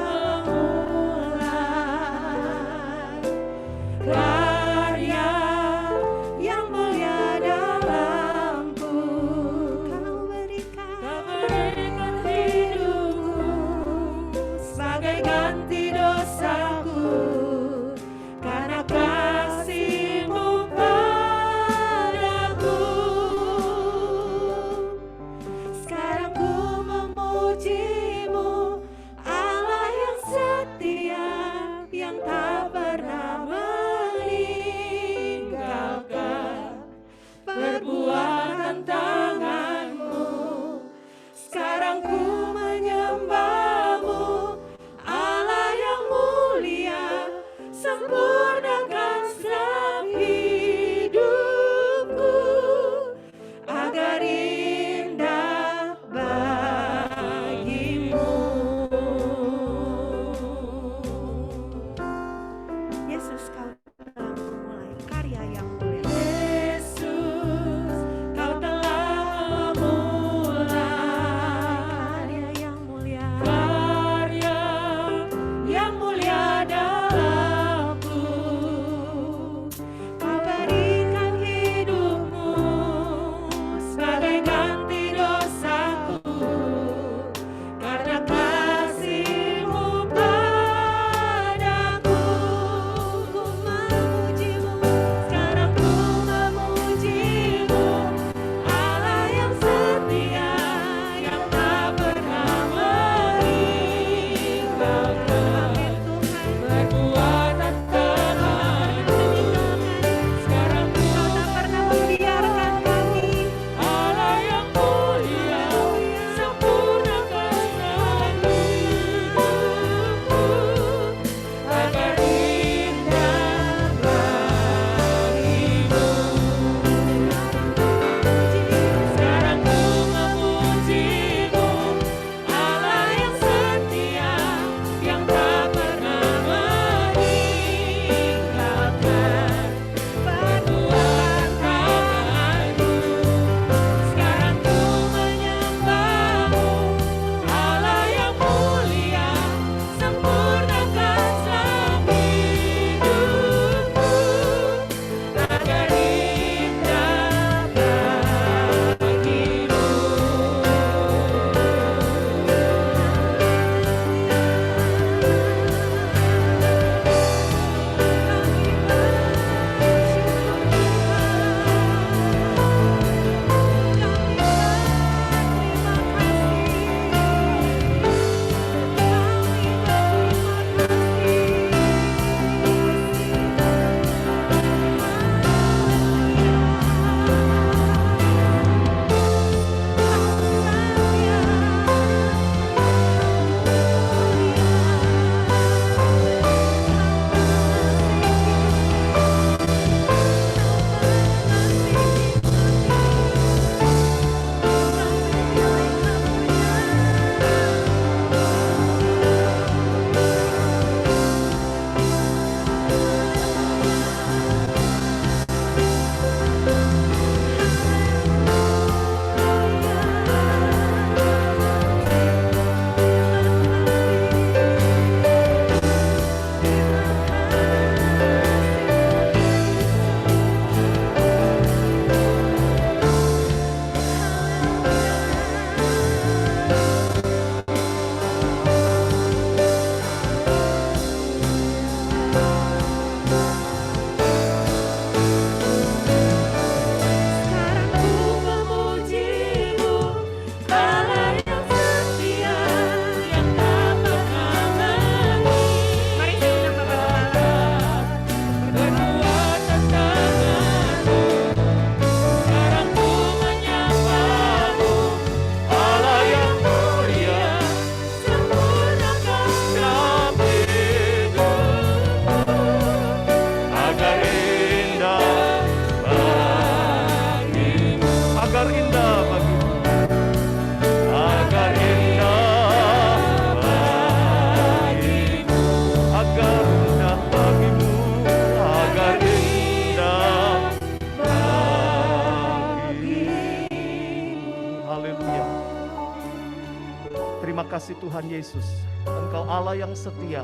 kasih Tuhan Yesus, Engkau Allah yang setia,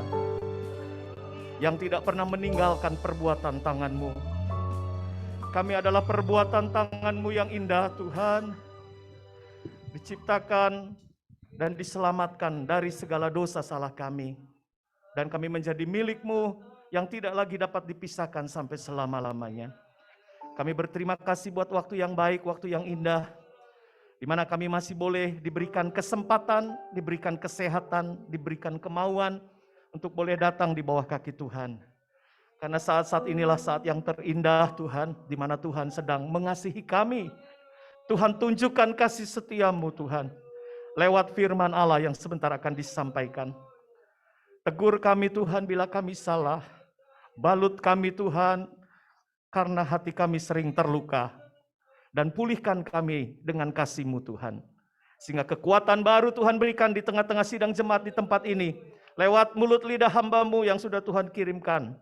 yang tidak pernah meninggalkan perbuatan tangan-Mu. Kami adalah perbuatan tangan-Mu yang indah Tuhan, diciptakan dan diselamatkan dari segala dosa salah kami. Dan kami menjadi milik-Mu yang tidak lagi dapat dipisahkan sampai selama-lamanya. Kami berterima kasih buat waktu yang baik, waktu yang indah, di mana kami masih boleh diberikan kesempatan, diberikan kesehatan, diberikan kemauan untuk boleh datang di bawah kaki Tuhan. Karena saat-saat inilah saat yang terindah Tuhan, di mana Tuhan sedang mengasihi kami. Tuhan, tunjukkan kasih setia-Mu Tuhan, lewat firman Allah yang sebentar akan disampaikan. Tegur kami Tuhan bila kami salah, balut kami Tuhan karena hati kami sering terluka, dan pulihkan kami dengan kasih-Mu Tuhan. Sehingga kekuatan baru Tuhan berikan di tengah-tengah sidang jemaat di tempat ini, lewat mulut lidah hamba-Mu yang sudah Tuhan kirimkan.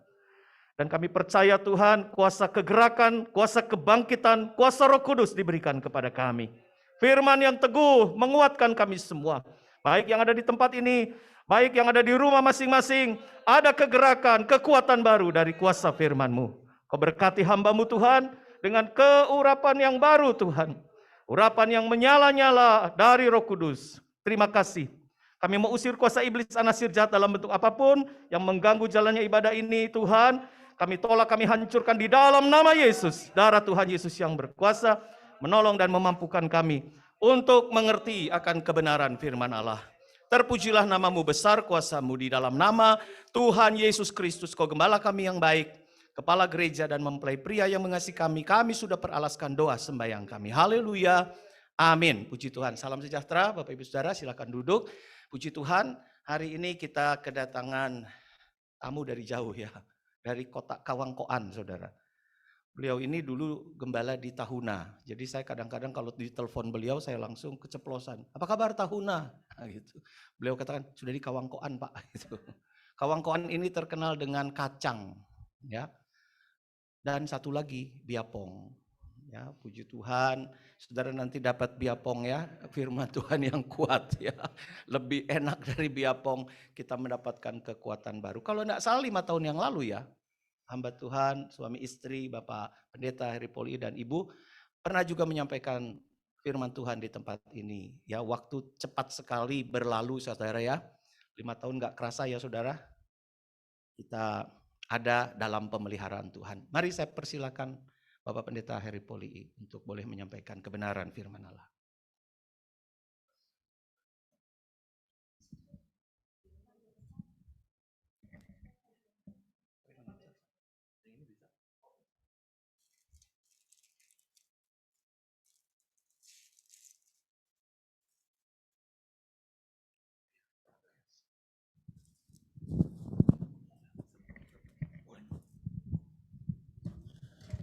Dan kami percaya Tuhan, kuasa kegerakan, kuasa kebangkitan, kuasa Roh Kudus diberikan kepada kami. Firman yang teguh menguatkan kami semua, baik yang ada di tempat ini, baik yang ada di rumah masing-masing. Ada kegerakan, kekuatan baru dari kuasa firman-Mu. Kau berkati hamba-Mu Tuhan dengan keurapan yang baru Tuhan, urapan yang menyala-nyala dari Roh Kudus. Terima kasih. Kami mau usir kuasa iblis anasir jahat dalam bentuk apapun yang mengganggu jalannya ibadah ini Tuhan. Kami tolak, kami hancurkan di dalam nama Yesus. Darah Tuhan Yesus yang berkuasa menolong dan memampukan kami untuk mengerti akan kebenaran firman Allah. Terpujilah nama-Mu besar, kuasa-Mu di dalam nama Tuhan Yesus Kristus. Kau gembala kami yang baik, kepala gereja dan mempelai pria yang mengasihi kami. Kami sudah peralaskan doa sembahyang kami. Haleluya. Amin. Puji Tuhan. Salam sejahtera Bapak Ibu Saudara, silakan duduk. Puji Tuhan, hari ini kita kedatangan tamu dari jauh ya. Dari kota Kawangkoan, Saudara. Beliau ini dulu gembala di Tahuna. Jadi saya kadang-kadang kalau ditelepon beliau saya langsung keceplosan. Apa kabar Tahuna? Nah, gitu. Beliau katakan sudah di Kawangkoan, Pak. Gitu. Kawangkoan ini terkenal dengan kacang, ya. Dan satu lagi biapong. Ya, puji Tuhan, Saudara nanti dapat biapong ya, firman Tuhan yang kuat ya. Lebih enak dari biapong, kita mendapatkan kekuatan baru. Kalau enggak salah 5 tahun yang lalu ya, hamba Tuhan, suami istri, Bapak Pendeta Heri Poli dan Ibu pernah juga menyampaikan firman Tuhan di tempat ini. Ya, waktu cepat sekali berlalu Saudara ya. 5 tahun enggak kerasa ya Saudara. Kita ada dalam pemeliharaan Tuhan. Mari saya persilakan Bapak Pendeta Heri Poli untuk boleh menyampaikan kebenaran firman Allah.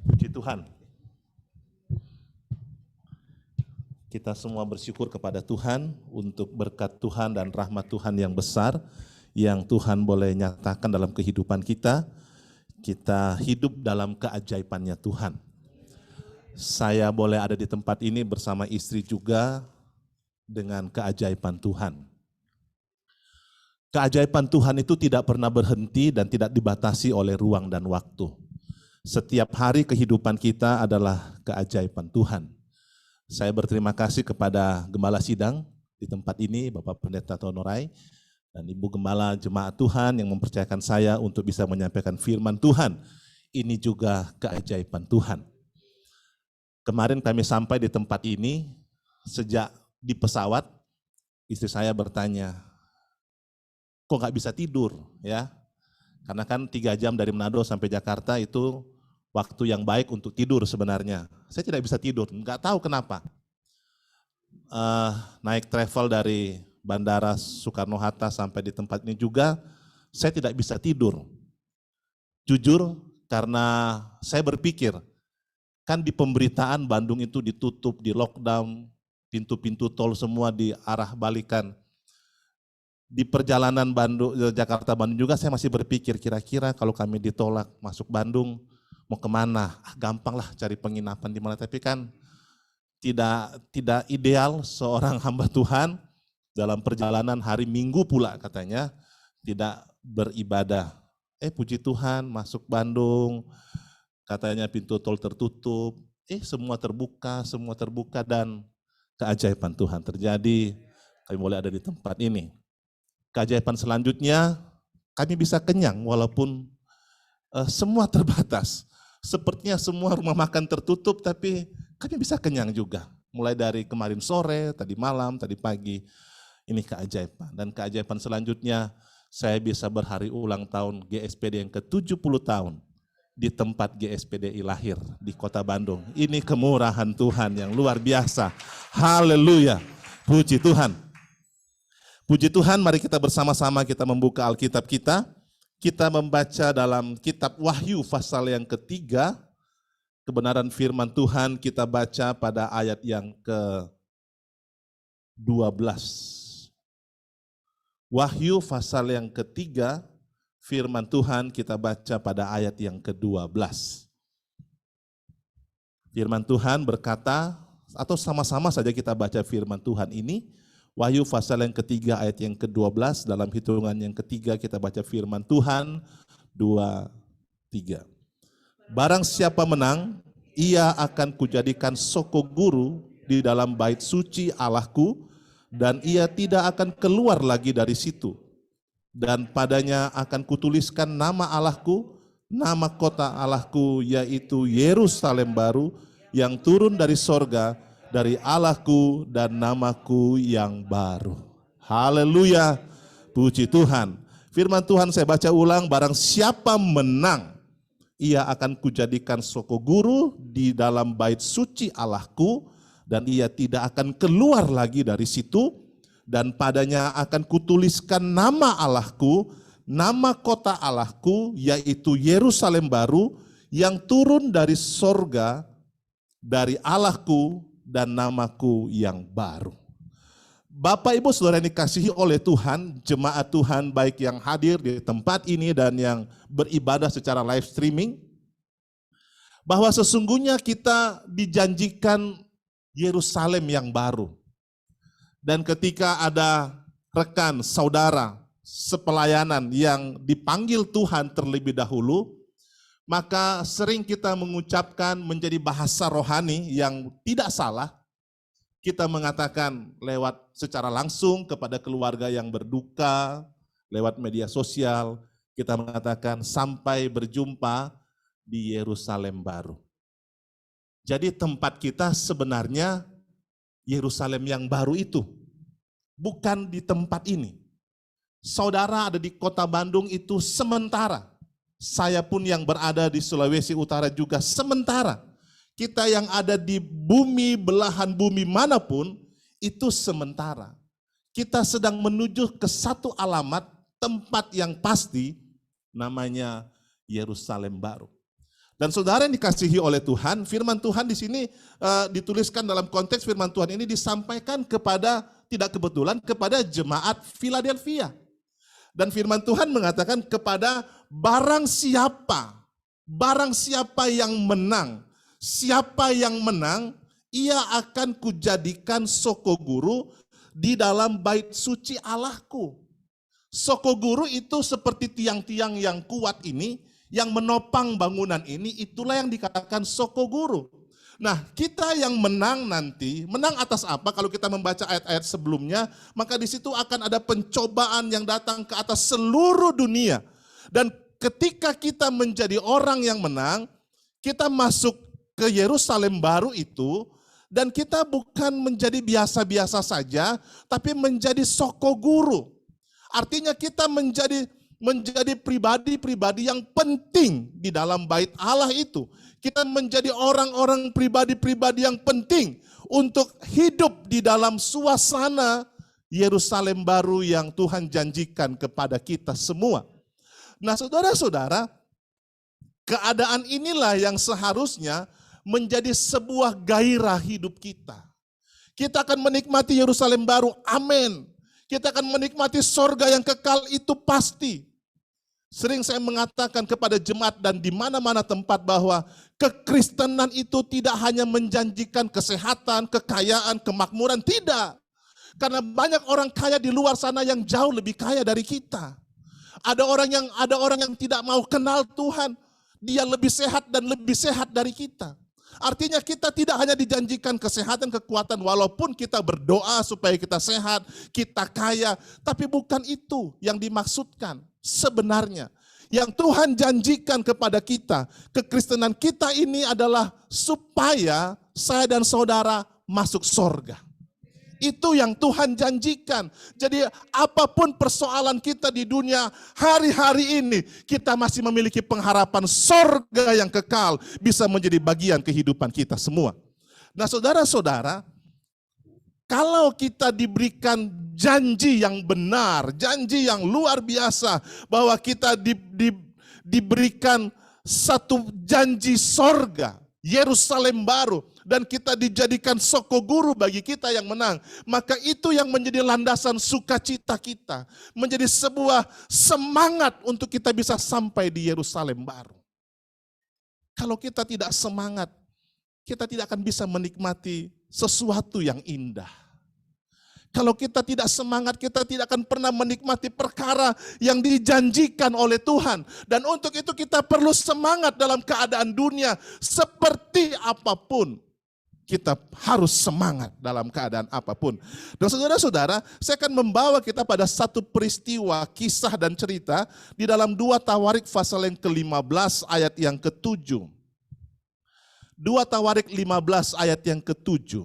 Puji Tuhan. Kita semua bersyukur kepada Tuhan untuk berkat Tuhan dan rahmat Tuhan yang besar yang Tuhan boleh nyatakan dalam kehidupan kita. Kita hidup dalam keajaibannya Tuhan. Saya boleh ada di tempat ini bersama istri juga dengan keajaiban Tuhan. Keajaiban Tuhan itu tidak pernah berhenti dan tidak dibatasi oleh ruang dan waktu. Setiap hari kehidupan kita adalah keajaiban Tuhan. Saya berterima kasih kepada Gembala Sidang di tempat ini, Bapak Pendeta Tonorai, dan Ibu Gembala Jemaat Tuhan yang mempercayakan saya untuk bisa menyampaikan firman Tuhan. Ini juga keajaiban Tuhan. Kemarin kami sampai di tempat ini, sejak di pesawat, istri saya bertanya, kok nggak bisa tidur ya? Karena kan 3 jam dari Manado sampai Jakarta itu waktu yang baik untuk tidur sebenarnya. Saya tidak bisa tidur, nggak tahu kenapa. Naik travel dari Bandara Soekarno-Hatta sampai di tempat ini juga, saya tidak bisa tidur. Jujur, karena saya berpikir, kan di pemberitaan Bandung itu ditutup, di lockdown, pintu-pintu tol semua diarah balikan. Di perjalanan Jakarta-Bandung juga saya masih berpikir, kira-kira kalau kami ditolak masuk Bandung, mau kemana? Gampang lah cari penginapan di mana, tapi kan tidak ideal seorang hamba Tuhan dalam perjalanan hari Minggu pula katanya tidak beribadah. Puji Tuhan masuk Bandung, katanya pintu tol tertutup, semua terbuka dan keajaiban Tuhan terjadi. Kami boleh ada di tempat ini. Keajaiban selanjutnya, kami bisa kenyang walaupun semua terbatas. Sepertinya semua rumah makan tertutup, tapi kami bisa kenyang juga. Mulai dari kemarin sore, tadi malam, tadi pagi. Ini keajaiban. Dan keajaiban selanjutnya, saya bisa berhari ulang tahun GSPD yang ke-70 tahun di tempat GSPDI lahir di Kota Bandung. Ini kemurahan Tuhan yang luar biasa. Haleluya. Puji Tuhan. Puji Tuhan, mari kita bersama-sama kita membuka Alkitab kita. Kita membaca dalam kitab Wahyu pasal yang ketiga. Kebenaran firman Tuhan kita baca pada ayat yang ke-12. Wahyu pasal yang ketiga, firman Tuhan kita baca pada ayat yang ke-12. Firman Tuhan berkata, atau sama-sama saja kita baca firman Tuhan ini, Wahyu pasal yang ketiga ayat yang ke-12, dalam hitungan yang ketiga kita baca firman Tuhan, 2, 3. Barang siapa menang, ia akan kujadikan soko guru di dalam bait suci Allahku, dan ia tidak akan keluar lagi dari situ. Dan padanya akan kutuliskan nama Allahku, nama kota Allahku, yaitu Yerusalem baru, yang turun dari sorga, dari Allahku dan namaku yang baru. Haleluya, puji Tuhan. Firman Tuhan saya baca ulang, barang siapa menang, ia akan kujadikan soko guru di dalam bait suci Allahku, dan ia tidak akan keluar lagi dari situ, dan padanya akan kutuliskan nama Allahku, nama kota Allahku, yaitu Yerusalem baru, yang turun dari sorga, dari Allahku dan namaku yang baru. Bapak Ibu Saudara yang dikasihi oleh Tuhan, jemaat Tuhan baik yang hadir di tempat ini dan yang beribadah secara live streaming, bahwa sesungguhnya kita dijanjikan Yerusalem yang baru. Dan ketika ada rekan, saudara, sepelayanan yang dipanggil Tuhan terlebih dahulu, maka sering kita mengucapkan menjadi bahasa rohani yang tidak salah. Kita mengatakan lewat secara langsung kepada keluarga yang berduka, lewat media sosial, kita mengatakan sampai berjumpa di Yerusalem baru. Jadi tempat kita sebenarnya Yerusalem yang baru itu, bukan di tempat ini. Saudara ada di kota Bandung itu sementara. Saya pun yang berada di Sulawesi Utara juga sementara. Kita yang ada di bumi, belahan bumi manapun, itu sementara. Kita sedang menuju ke satu alamat, tempat yang pasti, namanya Yerusalem baru. Dan saudara yang dikasihi oleh Tuhan, firman Tuhan di sini dituliskan dalam konteks firman Tuhan ini disampaikan kepada, tidak kebetulan, kepada jemaat Philadelphia. Dan firman Tuhan mengatakan kepada barang siapa yang menang, siapa yang menang, ia akan kujadikan soko guru di dalam bait suci Allahku. Soko guru itu seperti tiang-tiang yang kuat ini, yang menopang bangunan ini, itulah yang dikatakan soko guru. Nah, kita yang menang nanti, menang atas apa? Kalau kita membaca ayat-ayat sebelumnya, maka di situ akan ada pencobaan yang datang ke atas seluruh dunia. Dan ketika kita menjadi orang yang menang, kita masuk ke Yerusalem baru itu, dan kita bukan menjadi biasa-biasa saja, tapi menjadi soko guru. Artinya kita menjadi pribadi-pribadi yang penting di dalam bait Allah itu. Kita menjadi orang-orang pribadi-pribadi yang penting untuk hidup di dalam suasana Yerusalem baru yang Tuhan janjikan kepada kita semua. Nah, saudara-saudara, keadaan inilah yang seharusnya menjadi sebuah gairah hidup kita. Kita akan menikmati Yerusalem baru, amin. Kita akan menikmati sorga yang kekal, itu pasti. Sering saya mengatakan kepada jemaat dan di mana-mana tempat bahwa kekristenan itu tidak hanya menjanjikan kesehatan, kekayaan, kemakmuran, tidak. Karena banyak orang kaya di luar sana yang jauh lebih kaya dari kita. Ada orang yang tidak mau kenal Tuhan. Dia lebih sehat dan lebih sehat dari kita. Artinya kita tidak hanya dijanjikan kesehatan, kekuatan, walaupun kita berdoa supaya kita sehat, kita kaya, tapi bukan itu yang dimaksudkan sebenarnya. Yang Tuhan janjikan kepada kita, kekristenan kita ini adalah supaya saya dan saudara masuk sorga. Itu yang Tuhan janjikan. Jadi apapun persoalan kita di dunia hari-hari ini, kita masih memiliki pengharapan sorga yang kekal bisa menjadi bagian kehidupan kita semua. Nah saudara-saudara, kalau kita diberikan janji yang benar, janji yang luar biasa, bahwa kita diberikan satu janji sorga, Yerusalem baru, dan kita dijadikan soko guru bagi kita yang menang, maka itu yang menjadi landasan sukacita kita, menjadi sebuah semangat untuk kita bisa sampai di Yerusalem baru. Kalau kita tidak semangat, kita tidak akan bisa menikmati sesuatu yang indah. Kalau kita tidak semangat, kita tidak akan pernah menikmati perkara yang dijanjikan oleh Tuhan. Dan untuk itu kita perlu semangat dalam keadaan dunia seperti apapun. Kita harus semangat dalam keadaan apapun. Dan saudara-saudara, saya akan membawa kita pada satu peristiwa, kisah dan cerita di dalam 2 Tawarik pasal yang ke-15 ayat yang ke-7. 2 Tawarik 15 ayat yang ke-7.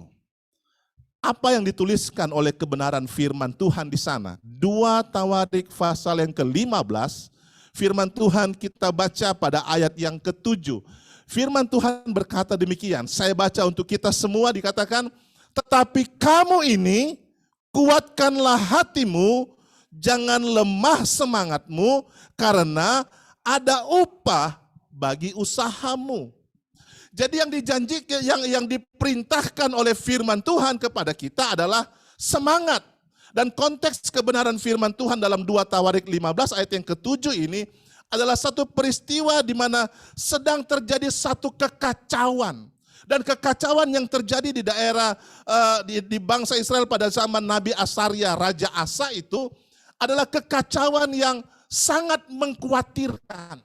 Apa yang dituliskan oleh kebenaran firman Tuhan di sana? 2 Tawarik pasal yang ke-15, firman Tuhan kita baca pada ayat yang ke-7. Firman Tuhan berkata demikian, saya baca untuk kita semua, dikatakan, tetapi kamu ini kuatkanlah hatimu, jangan lemah semangatmu, karena ada upah bagi usahamu. Jadi yang dijanjikan, yang diperintahkan oleh firman Tuhan kepada kita adalah semangat. Dan konteks kebenaran firman Tuhan dalam 2 Tawarik 15 ayat yang ke-7 ini adalah satu peristiwa di mana sedang terjadi satu kekacauan. Dan kekacauan yang terjadi di daerah, di bangsa Israel pada zaman Nabi Asaria, Raja Asa itu adalah kekacauan yang sangat mengkhawatirkan.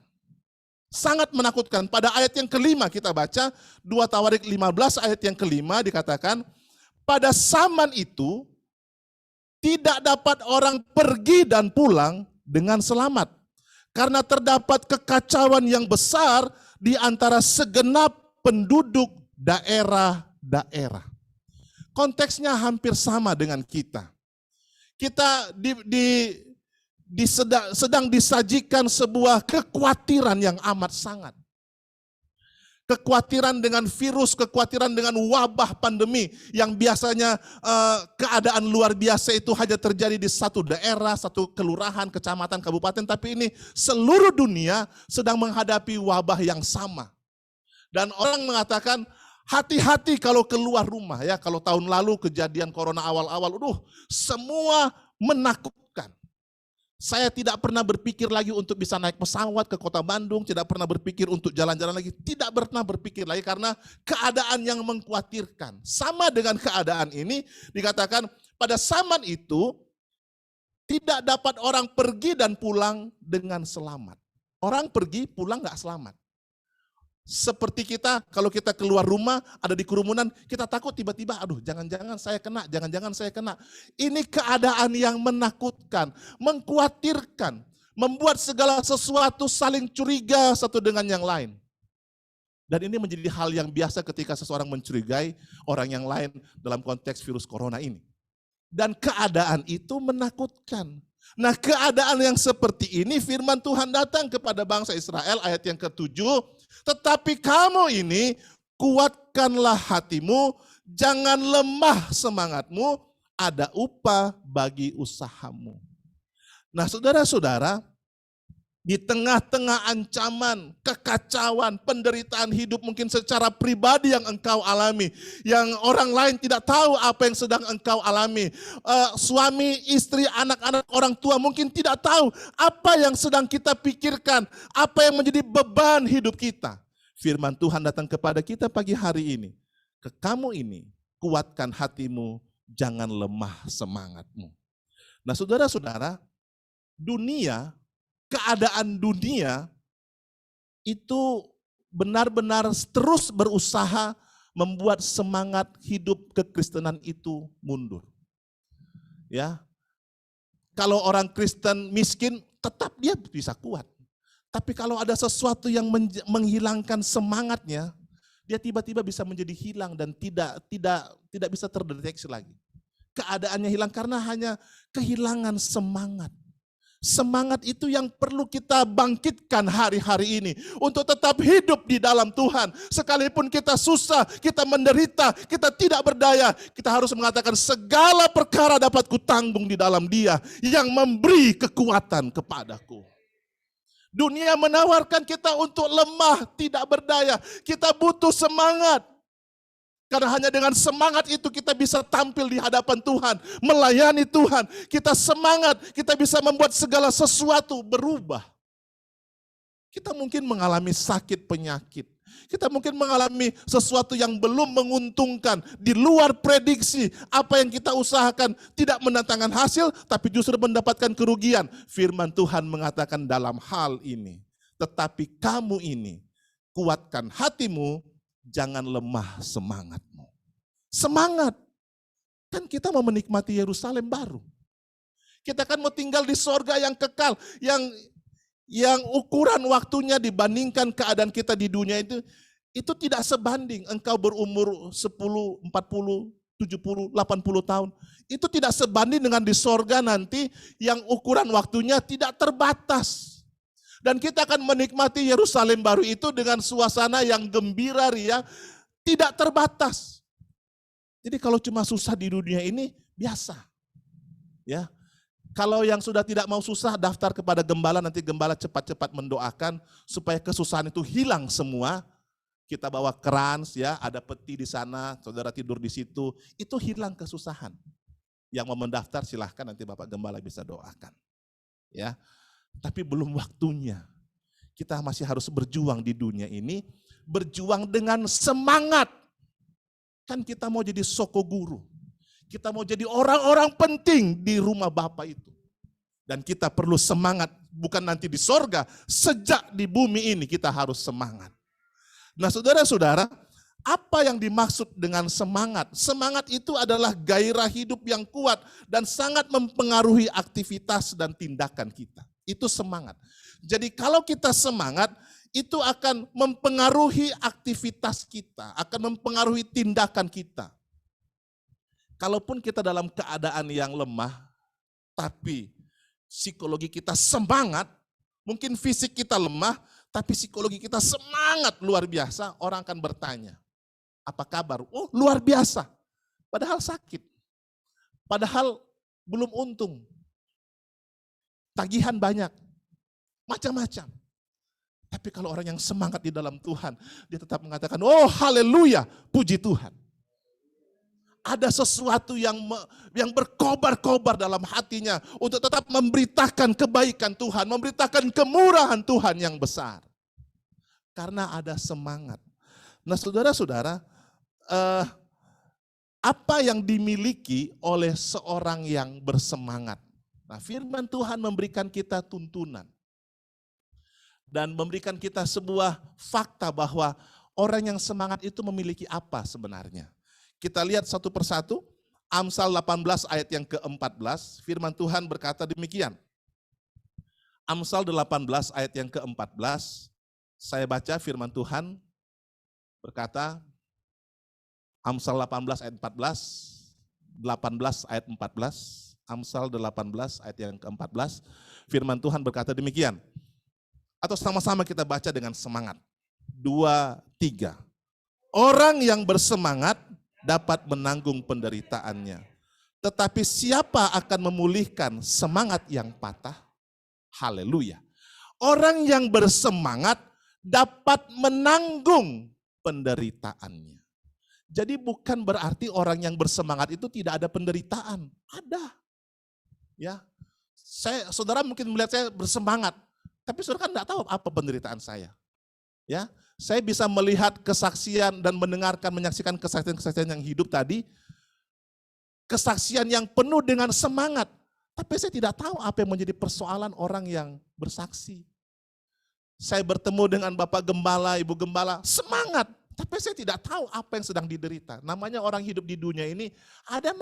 Sangat menakutkan. Pada ayat yang kelima kita baca, 2 Tawarik 15 ayat yang kelima dikatakan, pada zaman itu tidak dapat orang pergi dan pulang dengan selamat. Karena terdapat kekacauan yang besar di antara segenap penduduk daerah-daerah. Konteksnya hampir sama dengan kita. Kita sedang disajikan sebuah kekhawatiran yang amat sangat. Kekhawatiran dengan virus, kekhawatiran dengan wabah pandemi yang biasanya keadaan luar biasa itu hanya terjadi di satu daerah, satu kelurahan, kecamatan, kabupaten, tapi ini seluruh dunia sedang menghadapi wabah yang sama. Dan orang mengatakan hati-hati kalau keluar rumah ya. Kalau tahun lalu kejadian corona awal-awal, semua menakutkan. Saya tidak pernah berpikir lagi untuk bisa naik pesawat ke kota Bandung, tidak pernah berpikir untuk jalan-jalan lagi, tidak pernah berpikir lagi karena keadaan yang mengkhawatirkan. Sama dengan keadaan ini dikatakan pada zaman itu tidak dapat orang pergi dan pulang dengan selamat. Orang pergi pulang gak selamat. Seperti kita, kalau kita keluar rumah, ada di kerumunan, kita takut tiba-tiba, aduh jangan-jangan saya kena, jangan-jangan saya kena. Ini keadaan yang menakutkan, mengkhawatirkan, membuat segala sesuatu saling curiga satu dengan yang lain. Dan ini menjadi hal yang biasa ketika seseorang mencurigai orang yang lain dalam konteks virus corona ini. Dan keadaan itu menakutkan. Nah keadaan yang seperti ini firman Tuhan datang kepada bangsa Israel ayat yang ke-7. Tetapi kamu ini kuatkanlah hatimu, jangan lemah semangatmu, ada upah bagi usahamu. Nah saudara-saudara, di tengah-tengah ancaman, kekacauan, penderitaan hidup mungkin secara pribadi yang engkau alami, yang orang lain tidak tahu apa yang sedang engkau alami. Suami, istri, anak-anak, orang tua mungkin tidak tahu apa yang sedang kita pikirkan, apa yang menjadi beban hidup kita. Firman Tuhan datang kepada kita pagi hari ini. Ke kamu ini, kuatkan hatimu, jangan lemah semangatmu. Nah saudara-saudara, dunia, keadaan dunia itu benar-benar terus berusaha membuat semangat hidup kekristenan itu mundur. Ya, kalau orang Kristen miskin, tetap dia bisa kuat. Tapi kalau ada sesuatu yang menghilangkan semangatnya, dia tiba-tiba bisa menjadi hilang dan tidak bisa terdeteksi lagi. Keadaannya hilang karena hanya kehilangan semangat. Semangat itu yang perlu kita bangkitkan hari-hari ini untuk tetap hidup di dalam Tuhan. Sekalipun kita susah, kita menderita, kita tidak berdaya, kita harus mengatakan segala perkara dapat kutanggung di dalam Dia yang memberi kekuatan kepadaku. Dunia menawarkan kita untuk lemah, tidak berdaya. Kita butuh semangat. Karena hanya dengan semangat itu kita bisa tampil di hadapan Tuhan, melayani Tuhan. Kita semangat, kita bisa membuat segala sesuatu berubah. Kita mungkin mengalami sakit penyakit. Kita mungkin mengalami sesuatu yang belum menguntungkan, di luar prediksi. Apa yang kita usahakan tidak mendatangkan hasil, tapi justru mendapatkan kerugian. Firman Tuhan mengatakan dalam hal ini, tetapi kamu ini, kuatkan hatimu, jangan lemah semangatmu. Semangat. Kan kita mau menikmati Yerusalem baru. Kita kan mau tinggal di sorga yang kekal, yang ukuran waktunya dibandingkan keadaan kita di dunia itu tidak sebanding. Engkau berumur 10, 40, 70, 80 tahun. Itu tidak sebanding dengan di sorga nanti yang ukuran waktunya tidak terbatas. Dan kita akan menikmati Yerusalem baru itu dengan suasana yang gembira, ria, tidak terbatas. Jadi kalau cuma susah di dunia ini, biasa. Ya. Kalau yang sudah tidak mau susah, daftar kepada gembala, nanti gembala cepat-cepat mendoakan supaya kesusahan itu hilang semua. Kita bawa krans, ya, ada peti di sana, saudara tidur di situ, itu hilang kesusahan. Yang mau mendaftar silahkan, nanti Bapak Gembala bisa doakan. Ya, tapi belum waktunya. Kita masih harus berjuang di dunia ini, berjuang dengan semangat. Kan kita mau jadi soko guru. Kita mau jadi orang-orang penting di rumah Bapa itu. Dan kita perlu semangat, bukan nanti di sorga, sejak di bumi ini kita harus semangat. Nah saudara-saudara, apa yang dimaksud dengan semangat? Semangat itu adalah gairah hidup yang kuat dan sangat mempengaruhi aktivitas dan tindakan kita. Itu semangat. Jadi kalau kita semangat, itu akan mempengaruhi aktivitas kita, akan mempengaruhi tindakan kita. Kalaupun kita dalam keadaan yang lemah, tapi psikologi kita semangat, mungkin fisik kita lemah, tapi psikologi kita semangat luar biasa, orang akan bertanya, apa kabar? Oh luar biasa, padahal sakit, padahal belum untung, tagihan banyak, macam-macam. Tapi kalau orang yang semangat di dalam Tuhan, dia tetap mengatakan, oh haleluya, puji Tuhan. Ada sesuatu yang berkobar-kobar dalam hatinya untuk tetap memberitakan kebaikan Tuhan, memberitakan kemurahan Tuhan yang besar. Karena ada semangat. Nah saudara-saudara, apa yang dimiliki oleh seorang yang bersemangat? Nah firman Tuhan memberikan kita tuntunan. Dan memberikan kita sebuah fakta bahwa orang yang semangat itu memiliki apa sebenarnya. Kita lihat satu persatu, Amsal 18 ayat yang ke-14, firman Tuhan berkata demikian. Amsal 18 ayat yang ke-14, saya baca firman Tuhan berkata, Amsal 18 ayat 14, 18 ayat 14, Amsal 18 ayat yang ke-14, firman Tuhan berkata demikian. Atau sama-sama kita baca dengan semangat. 2, 3. Orang yang bersemangat dapat menanggung penderitaannya. Tetapi siapa akan memulihkan semangat yang patah? Haleluya. Orang yang bersemangat dapat menanggung penderitaannya. Jadi bukan berarti orang yang bersemangat itu tidak ada penderitaan. Ada. Ya. Saudara mungkin melihat saya bersemangat, tapi saudara kan tidak tahu apa penderitaan saya. Ya. Saya bisa melihat kesaksian dan mendengarkan, menyaksikan kesaksian-kesaksian yang hidup tadi. kesaksian yang penuh dengan semangat. Tapi saya tidak tahu apa yang menjadi persoalan orang yang bersaksi. Saya bertemu dengan Bapak Gembala, Ibu Gembala, semangat. Tapi saya tidak tahu apa yang sedang diderita. Namanya orang hidup di dunia ini ada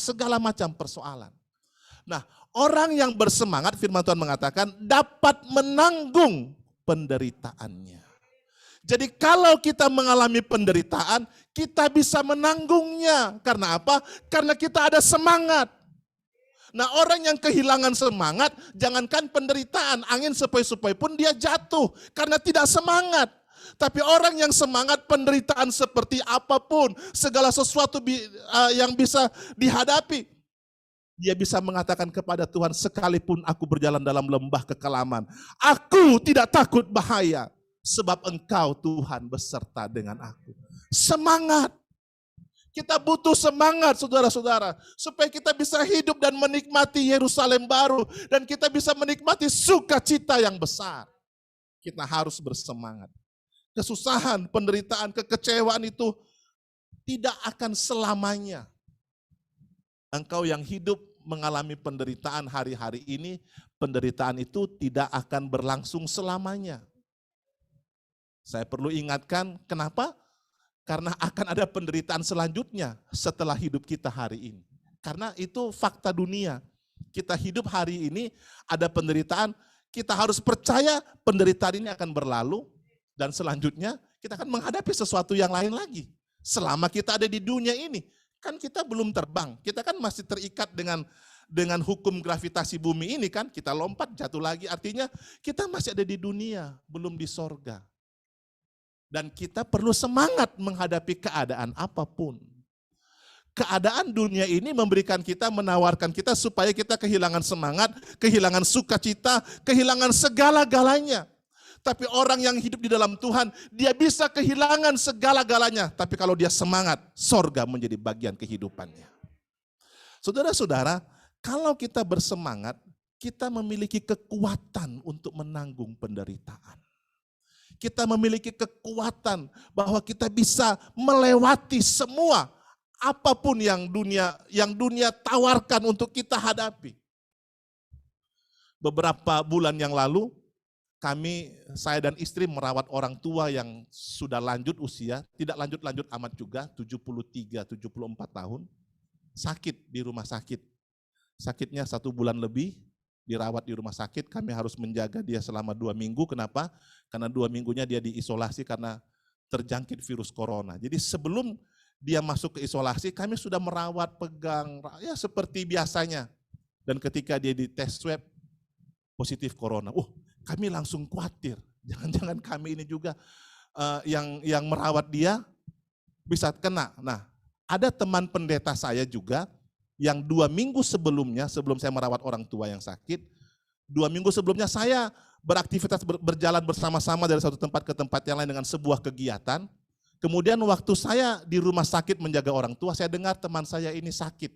segala macam persoalan. Nah, orang yang bersemangat, firman Tuhan mengatakan, dapat menanggung penderitaannya. Jadi kalau kita mengalami penderitaan, kita bisa menanggungnya. Karena apa? Karena kita ada semangat. Nah, orang yang kehilangan semangat, jangankan penderitaan, angin sepoi-sepoi pun dia jatuh karena tidak semangat. Tapi orang yang semangat, penderitaan seperti apapun, segala sesuatu yang bisa dihadapi, dia bisa mengatakan kepada Tuhan, sekalipun aku berjalan dalam lembah kekelaman, aku tidak takut bahaya, sebab Engkau Tuhan beserta dengan aku. Semangat. Kita butuh semangat, saudara-saudara, supaya kita bisa hidup dan menikmati Yerusalem baru, dan kita bisa menikmati sukacita yang besar. Kita harus bersemangat. Kesusahan, penderitaan, kekecewaan itu tidak akan selamanya. Engkau yang hidup mengalami penderitaan hari-hari ini, penderitaan itu tidak akan berlangsung selamanya. Saya perlu ingatkan, kenapa? Karena akan ada penderitaan selanjutnya setelah hidup kita hari ini. Karena itu fakta dunia. Kita hidup hari ini, ada penderitaan, kita harus percaya penderitaan ini akan berlalu, dan selanjutnya kita akan menghadapi sesuatu yang lain lagi. Selama kita ada di dunia ini, kan kita belum terbang, kita kan masih terikat dengan hukum gravitasi bumi ini kan, kita lompat jatuh lagi, artinya kita masih ada di dunia, belum di sorga. Dan kita perlu semangat menghadapi keadaan apapun. Keadaan dunia ini menawarkan kita supaya kita kehilangan semangat, kehilangan sukacita, kehilangan segala-galanya. Tapi orang yang hidup di dalam Tuhan, dia bisa kehilangan segala-galanya. Tapi kalau dia semangat, sorga menjadi bagian kehidupannya. Saudara-saudara, kalau kita bersemangat, kita memiliki kekuatan untuk menanggung penderitaan. Kita memiliki kekuatan bahwa kita bisa melewati semua apapun yang dunia tawarkan untuk kita hadapi. Beberapa bulan yang lalu, saya dan istri merawat orang tua yang sudah lanjut usia, tidak lanjut-lanjut amat juga, 73, 74 tahun, sakit di rumah sakit. Sakitnya 1 bulan lebih, dirawat di rumah sakit, kami harus menjaga dia selama 2 minggu. Kenapa? Karena 2 minggunya dia diisolasi karena terjangkit virus corona. Jadi sebelum dia masuk ke isolasi, kami sudah merawat, pegang, ya seperti biasanya. Dan ketika dia dites swab, positif corona. Kami langsung khawatir, jangan-jangan kami ini juga yang merawat dia bisa kena. Nah, ada teman pendeta saya juga, yang 2 minggu sebelumnya, sebelum saya merawat orang tua yang sakit, 2 minggu sebelumnya saya beraktivitas berjalan bersama-sama dari satu tempat ke tempat yang lain dengan sebuah kegiatan. Kemudian waktu saya di rumah sakit menjaga orang tua, saya dengar teman saya ini sakit.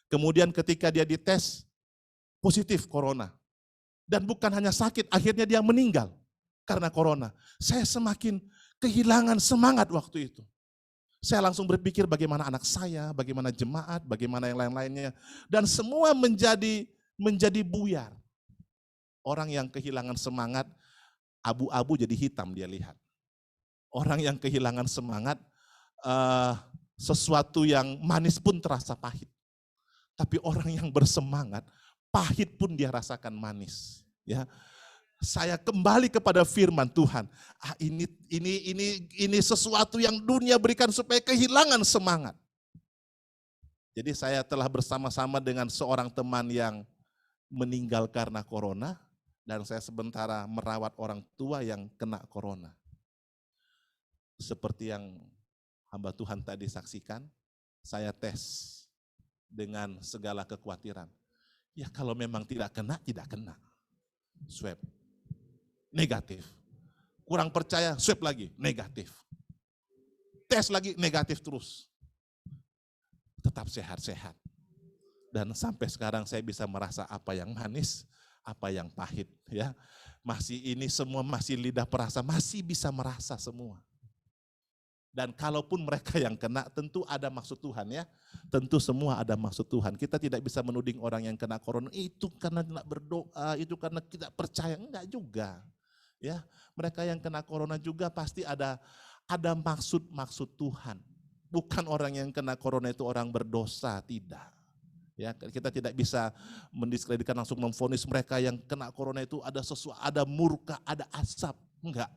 Kemudian ketika dia dites, positif corona. Dan bukan hanya sakit, akhirnya dia meninggal karena corona. Saya semakin kehilangan semangat waktu itu. Saya langsung berpikir bagaimana anak saya, bagaimana jemaat, bagaimana yang lain-lainnya. Dan semua menjadi buyar. Orang yang kehilangan semangat, abu-abu jadi hitam dia lihat. Orang yang kehilangan semangat, sesuatu yang manis pun terasa pahit. Tapi orang yang bersemangat, pahit pun dia rasakan manis. Ya, saya kembali kepada firman Tuhan. Ini sesuatu yang dunia berikan supaya kehilangan semangat. Jadi saya telah bersama-sama dengan seorang teman yang meninggal karena corona, dan saya sementara merawat orang tua yang kena corona. Seperti yang hamba Tuhan tadi saksikan, saya tes dengan segala kekhawatiran. Ya kalau memang tidak kena, tidak kena. Swab. Negatif. Kurang percaya, swab lagi, negatif. Tes lagi, negatif terus. Tetap sehat-sehat. Dan sampai sekarang saya bisa merasa apa yang manis, apa yang pahit. Ya, masih ini semua masih lidah perasa, masih bisa merasa semua. Dan kalaupun mereka yang kena, tentu ada maksud Tuhan ya. Tentu semua ada maksud Tuhan. Kita tidak bisa menuding orang yang kena corona, itu karena tidak berdoa, itu karena tidak percaya. Enggak juga. Ya, mereka yang kena corona juga pasti ada maksud Tuhan. Bukan orang yang kena corona itu orang berdosa, tidak. Ya, kita tidak bisa mendiskreditkan langsung memvonis mereka yang kena corona itu ada sesuatu, ada murka, ada asap. Enggak.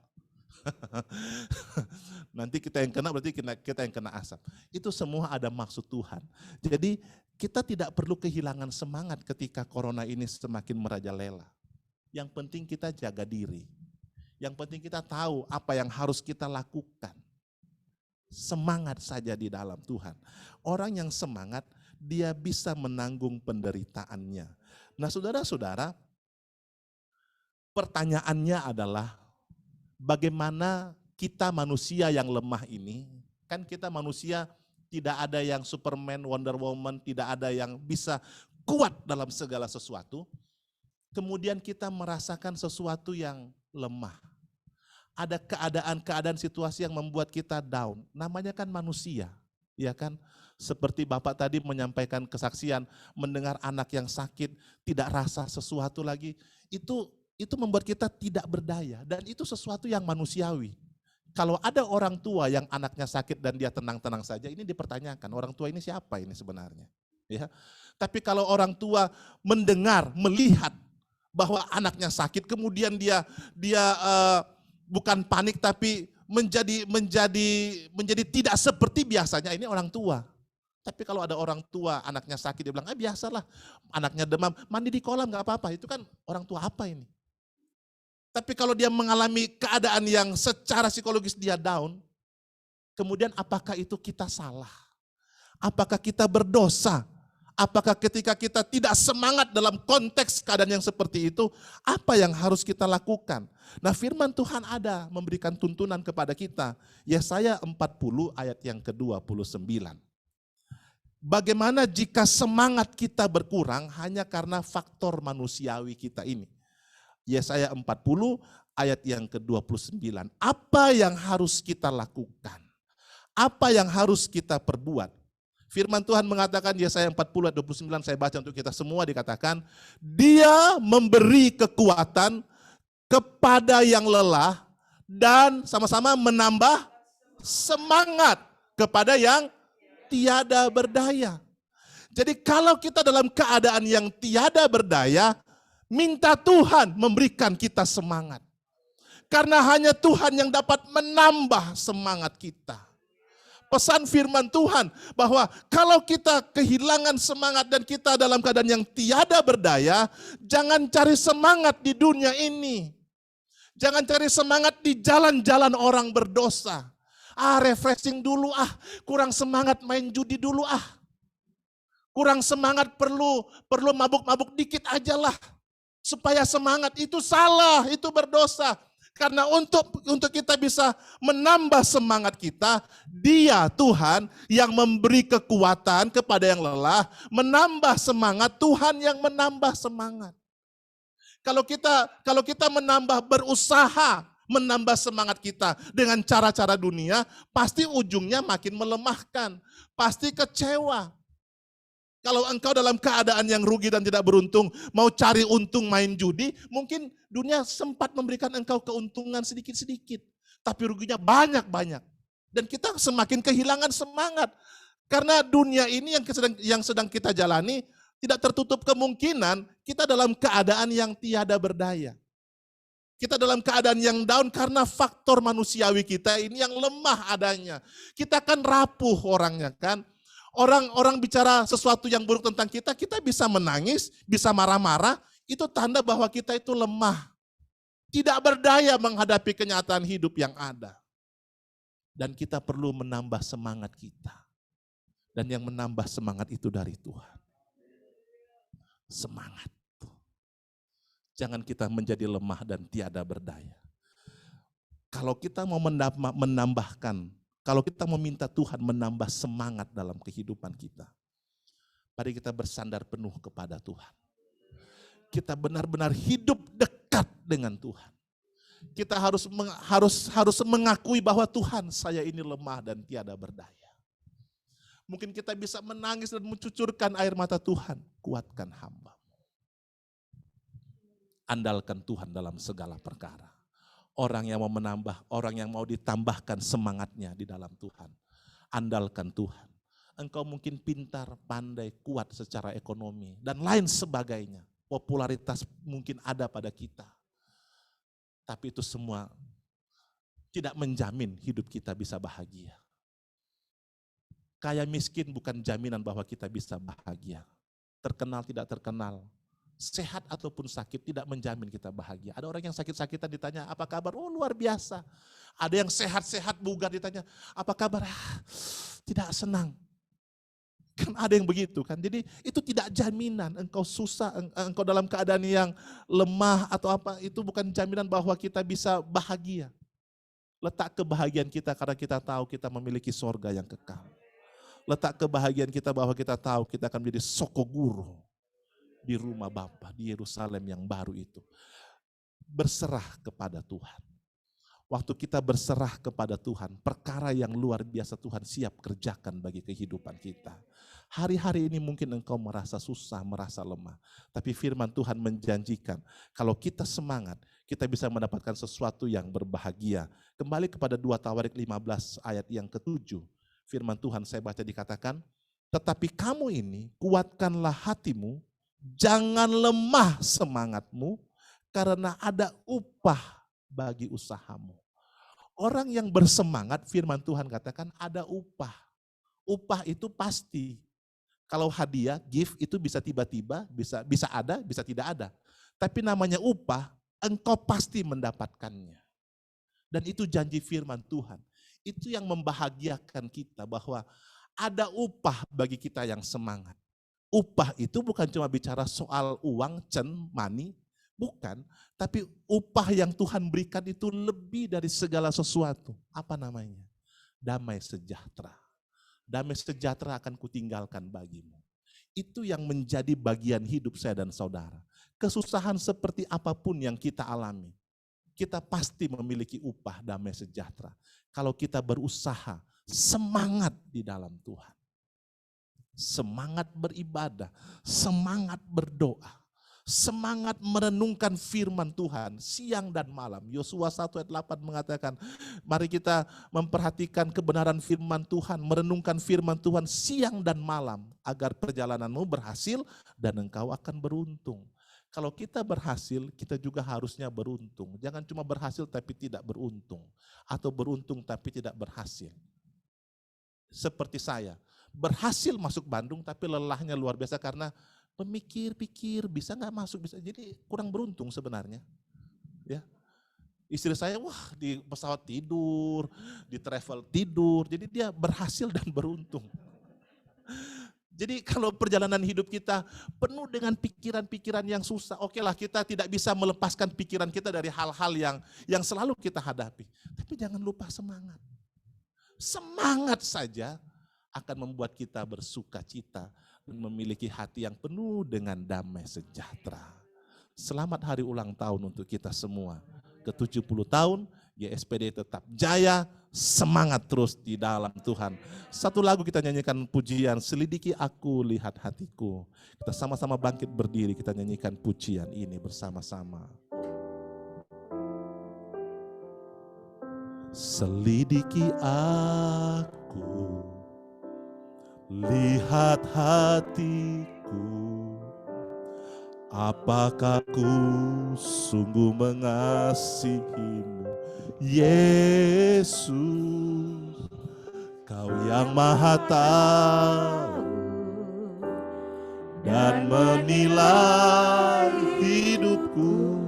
Nanti kita yang kena berarti kita yang kena asap. Itu semua ada maksud Tuhan. Jadi kita tidak perlu kehilangan semangat ketika corona ini semakin merajalela. Yang penting kita jaga diri. Yang penting kita tahu apa yang harus kita lakukan. Semangat saja di dalam Tuhan. Orang yang semangat, dia bisa menanggung penderitaannya. Nah saudara-saudara, pertanyaannya adalah bagaimana kita manusia yang lemah ini, kan kita manusia tidak ada yang Superman, Wonder Woman, tidak ada yang bisa kuat dalam segala sesuatu. Kemudian kita merasakan sesuatu yang lemah. Ada keadaan-keadaan situasi yang membuat kita down. Namanya kan manusia, ya kan? Seperti Bapak tadi menyampaikan kesaksian, mendengar anak yang sakit, tidak rasa sesuatu lagi, itu membuat kita tidak berdaya, dan itu sesuatu yang manusiawi. Kalau ada orang tua yang anaknya sakit dan dia tenang-tenang saja, ini dipertanyakan, orang tua ini siapa ini sebenarnya? Ya. Tapi kalau orang tua mendengar, melihat bahwa anaknya sakit, kemudian dia bukan panik tapi menjadi tidak seperti biasanya, ini orang tua. Tapi kalau ada orang tua anaknya sakit, dia bilang, biasalah, anaknya demam, mandi di kolam gak apa-apa, itu kan orang tua apa ini? Tapi kalau dia mengalami keadaan yang secara psikologis dia down, kemudian apakah itu kita salah? Apakah kita berdosa? Apakah ketika kita tidak semangat dalam konteks keadaan yang seperti itu, apa yang harus kita lakukan? Nah firman Tuhan ada memberikan tuntunan kepada kita. Yesaya 40 ayat yang ke-29. Bagaimana jika semangat kita berkurang hanya karena faktor manusiawi kita ini? Yesaya 40 ayat yang ke-29. Apa yang harus kita lakukan? Apa yang harus kita perbuat? Firman Tuhan mengatakan Yesaya 40 ayat 29, saya baca untuk kita semua, dikatakan, Dia memberi kekuatan kepada yang lelah dan sama-sama menambah semangat kepada yang tiada berdaya. Jadi kalau kita dalam keadaan yang tiada berdaya, minta Tuhan memberikan kita semangat. Karena hanya Tuhan yang dapat menambah semangat kita. Pesan firman Tuhan bahwa kalau kita kehilangan semangat dan kita dalam keadaan yang tiada berdaya, jangan cari semangat di dunia ini. Jangan cari semangat di jalan-jalan orang berdosa. Refreshing dulu kurang semangat main judi dulu Kurang semangat perlu mabuk-mabuk dikit aja lah. Supaya semangat, itu salah, itu berdosa. Karena untuk kita bisa menambah semangat kita, Dia Tuhan yang memberi kekuatan kepada yang lelah, menambah semangat, Tuhan yang menambah semangat. Kalau kita berusaha menambah semangat kita dengan cara-cara dunia, pasti ujungnya makin melemahkan, pasti kecewa. Kalau engkau dalam keadaan yang rugi dan tidak beruntung, mau cari untung main judi, mungkin dunia sempat memberikan engkau keuntungan sedikit-sedikit. Tapi ruginya banyak-banyak. Dan kita semakin kehilangan semangat. Karena dunia ini yang sedang kita jalani, tidak tertutup kemungkinan kita dalam keadaan yang tiada berdaya. Kita dalam keadaan yang down karena faktor manusiawi kita ini yang lemah adanya. Kita kan rapuh orangnya kan. Orang bicara sesuatu yang buruk tentang kita, kita bisa menangis, bisa marah-marah, itu tanda bahwa kita itu lemah. Tidak berdaya menghadapi kenyataan hidup yang ada. Dan kita perlu menambah semangat kita. Dan yang menambah semangat itu dari Tuhan. Semangat. Jangan kita menjadi lemah dan tiada berdaya. Kalau kita mau menambahkan, kalau kita meminta Tuhan menambah semangat dalam kehidupan kita, mari kita bersandar penuh kepada Tuhan. Kita benar-benar hidup dekat dengan Tuhan. Kita harus mengakui bahwa Tuhan, saya ini lemah dan tiada berdaya. Mungkin kita bisa menangis dan mencucurkan air mata, Tuhan, kuatkan hamba. Andalkan Tuhan dalam segala perkara. Orang yang mau menambah, orang yang mau ditambahkan semangatnya di dalam Tuhan. Andalkan Tuhan. Engkau mungkin pintar, pandai, kuat secara ekonomi, dan lain sebagainya. Popularitas mungkin ada pada kita. Tapi itu semua tidak menjamin hidup kita bisa bahagia. Kaya miskin bukan jaminan bahwa kita bisa bahagia. Terkenal tidak terkenal, sehat ataupun sakit tidak menjamin kita bahagia. Ada orang yang sakit-sakitan ditanya, apa kabar? Oh, luar biasa. Ada yang sehat-sehat bugar ditanya, apa kabar? Tidak senang. Kan ada yang begitu kan. Jadi itu tidak jaminan engkau susah, engkau dalam keadaan yang lemah atau apa, itu bukan jaminan bahwa kita bisa bahagia. Letak kebahagiaan kita karena kita tahu kita memiliki sorga yang kekal. Letak kebahagiaan kita bahwa kita tahu kita akan menjadi sokoguru di rumah Bapa di Yerusalem yang baru itu. Berserah kepada Tuhan. Waktu kita berserah kepada Tuhan, perkara yang luar biasa Tuhan siap kerjakan bagi kehidupan kita. Hari-hari ini mungkin engkau merasa susah, merasa lemah. Tapi firman Tuhan menjanjikan, kalau kita semangat, kita bisa mendapatkan sesuatu yang berbahagia. Kembali kepada 2 Tawarik 15 ayat yang ke-7. Firman Tuhan saya baca dikatakan, tetapi kamu ini kuatkanlah hatimu, jangan lemah semangatmu, karena ada upah bagi usahamu. Orang yang bersemangat, firman Tuhan katakan ada upah. Upah itu pasti. Kalau hadiah, gift itu bisa tiba-tiba, bisa ada, bisa tidak ada. Tapi namanya upah, engkau pasti mendapatkannya. Dan itu janji firman Tuhan. Itu yang membahagiakan kita bahwa ada upah bagi kita yang semangat. Upah itu bukan cuma bicara soal uang, money, bukan. Tapi upah yang Tuhan berikan itu lebih dari segala sesuatu. Apa namanya? Damai sejahtera. Damai sejahtera akan kutinggalkan bagimu. Itu yang menjadi bagian hidup saya dan saudara. Kesusahan seperti apapun yang kita alami, kita pasti memiliki upah damai sejahtera. Kalau kita berusaha, semangat di dalam Tuhan. Semangat beribadah, semangat berdoa, semangat merenungkan firman Tuhan siang dan malam. Yosua 1 ayat 8 mengatakan, mari kita memperhatikan kebenaran firman Tuhan, merenungkan firman Tuhan siang dan malam, agar perjalananmu berhasil dan engkau akan beruntung. Kalau kita berhasil, kita juga harusnya beruntung. Jangan cuma berhasil tapi tidak beruntung, atau beruntung tapi tidak berhasil. Seperti saya, berhasil masuk Bandung tapi lelahnya luar biasa karena pemikir-pikir bisa nggak masuk, bisa, jadi kurang beruntung sebenarnya. Ya, istri saya di pesawat tidur, di travel tidur, jadi dia berhasil dan beruntung. Jadi kalau perjalanan hidup kita penuh dengan pikiran-pikiran yang susah, oke lah, kita tidak bisa melepaskan pikiran kita dari hal-hal yang selalu kita hadapi. Tapi jangan lupa semangat. Semangat saja akan membuat kita bersuka cita dan memiliki hati yang penuh dengan damai sejahtera. Selamat hari ulang tahun untuk kita semua. Ke-70 tahun, GSPD tetap jaya, semangat terus di dalam Tuhan. Satu lagu kita nyanyikan pujian, selidiki aku, lihat hatiku. Kita sama-sama bangkit berdiri, kita nyanyikan pujian ini bersama-sama. Selidiki aku, lihat hatiku, apakah ku sungguh mengasihimu, Yesus, Kau yang Maha Tahu dan menilai hidupku,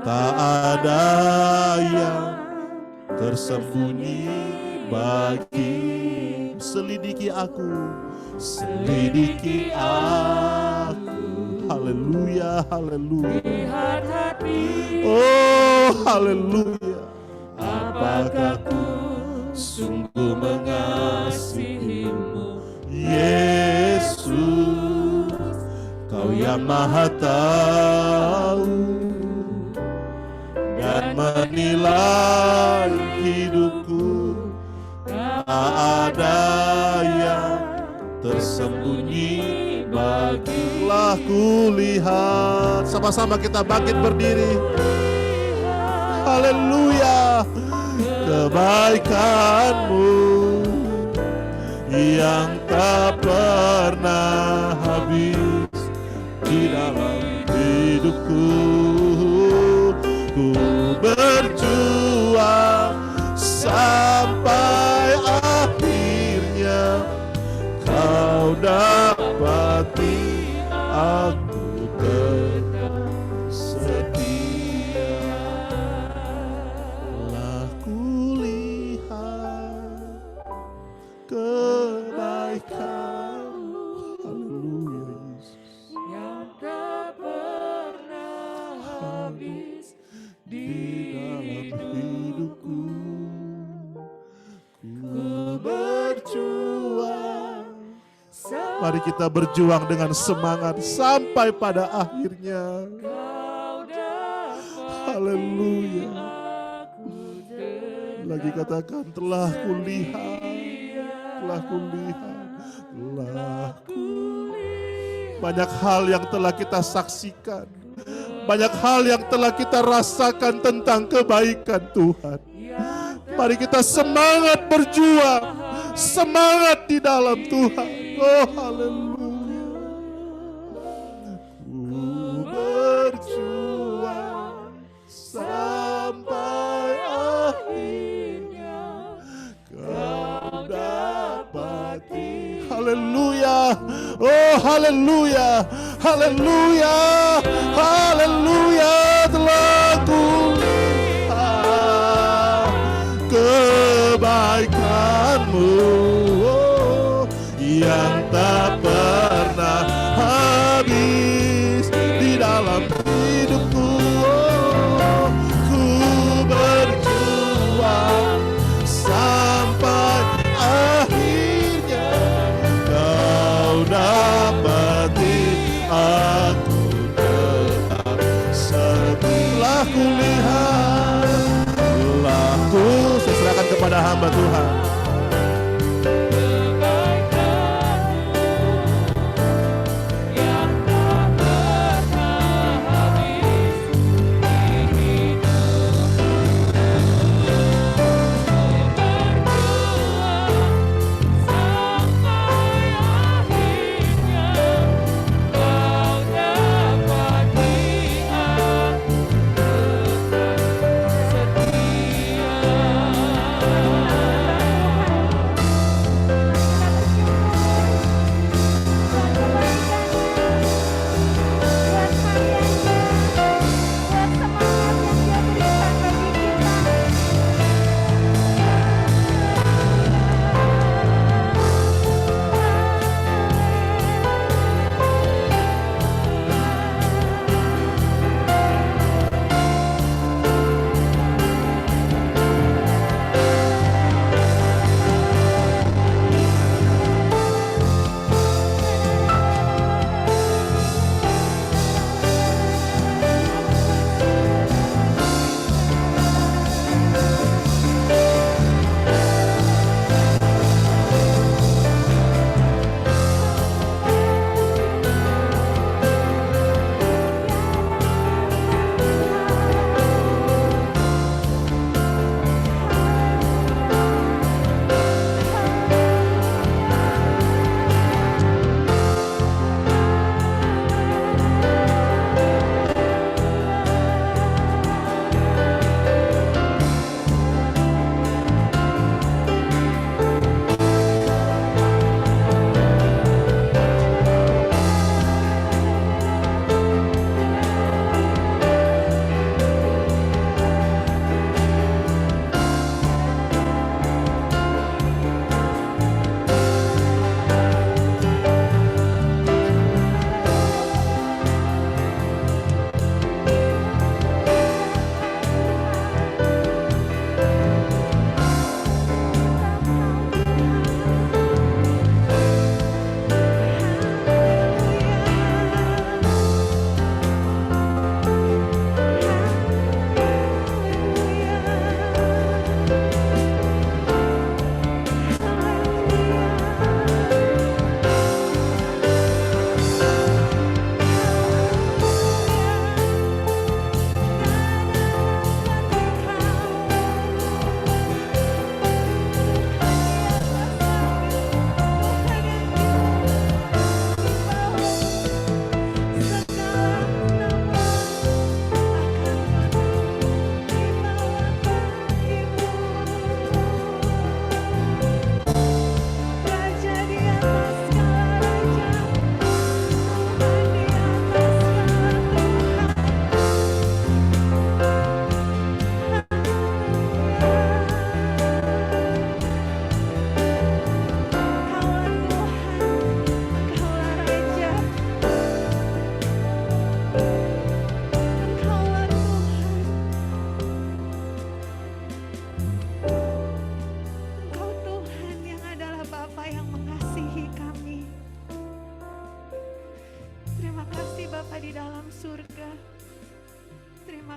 tak ada yang tersembunyi bagi. Selidiki aku, selidiki aku. Haleluya, haleluya. Lihat hati, Oh, haleluya. apakah ku sungguh mengasihimu, Yesus, Kau yang Maha Tahu dan nilai hidupku, tak ada yang tersembunyi bagilah kulihat. Sama-sama kita bangkit berdiri. Haleluya. Kebaikanmu yang tak pernah habis di dalam hidupku. Ku berjuang sampai akhirnya kau dapati aku tetap setia. Telah kulihat kebaikanmu, haleluya Yesus, yang tak pernah habis di dalam hidupku. Ku berjuang. Mari kita berjuang dengan semangat sampai pada akhirnya. Haleluya. Lagi katakan, telah kulihat, telah kulihat, telah kulihat. Banyak hal yang telah kita saksikan, banyak hal yang telah kita rasakan tentang kebaikan Tuhan. Mari kita semangat berjuang, semangat di dalam Tuhan. Oh haleluya. Ku berjuang sampai akhirnya kau dapati. Haleluya. Oh haleluya. Haleluya. Haleluya. Telah kulihat kebaikanmu, oh, yang tak pernah habis di dalam hidupku. Oh, ku berjuang sampai akhirnya kau dapati aku tetap setelah kulihat. Aku serahkan kepada hamba Tuhan.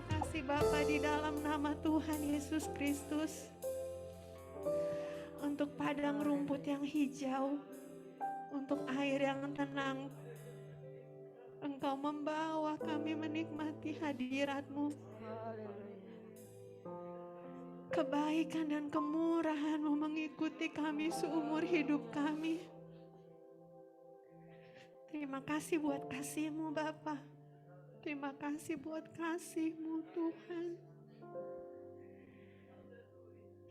Terima kasih Bapa di dalam nama Tuhan Yesus Kristus. Untuk padang rumput yang hijau, untuk air yang tenang. Engkau membawa kami menikmati hadirat-Mu. Kebaikan dan kemurahan-Mu mengikuti kami seumur hidup kami. Terima kasih buat kasih-Mu Bapa. Terima kasih buat kasih-Mu Tuhan.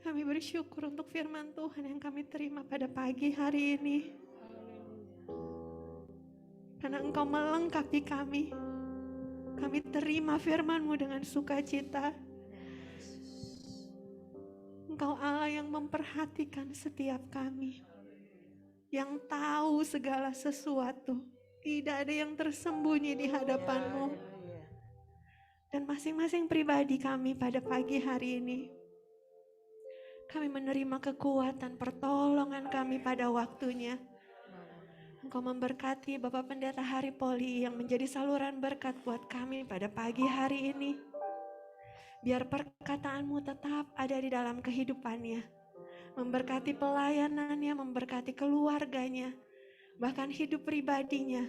Kami bersyukur untuk firman Tuhan yang kami terima pada pagi hari ini. Karena Engkau melengkapi kami. Kami terima firman-Mu dengan sukacita. Engkau Allah yang memperhatikan setiap kami. Yang tahu segala sesuatu. Tidak ada yang tersembunyi di hadapan-Mu. Dan masing-masing pribadi kami pada pagi hari ini. Kami menerima kekuatan pertolongan kami pada waktunya. Engkau memberkati Bapak Pendeta Hari Poli yang menjadi saluran berkat buat kami pada pagi hari ini. Biar perkataan-Mu tetap ada di dalam kehidupannya. Memberkati pelayanannya, memberkati keluarganya, bahkan hidup pribadinya.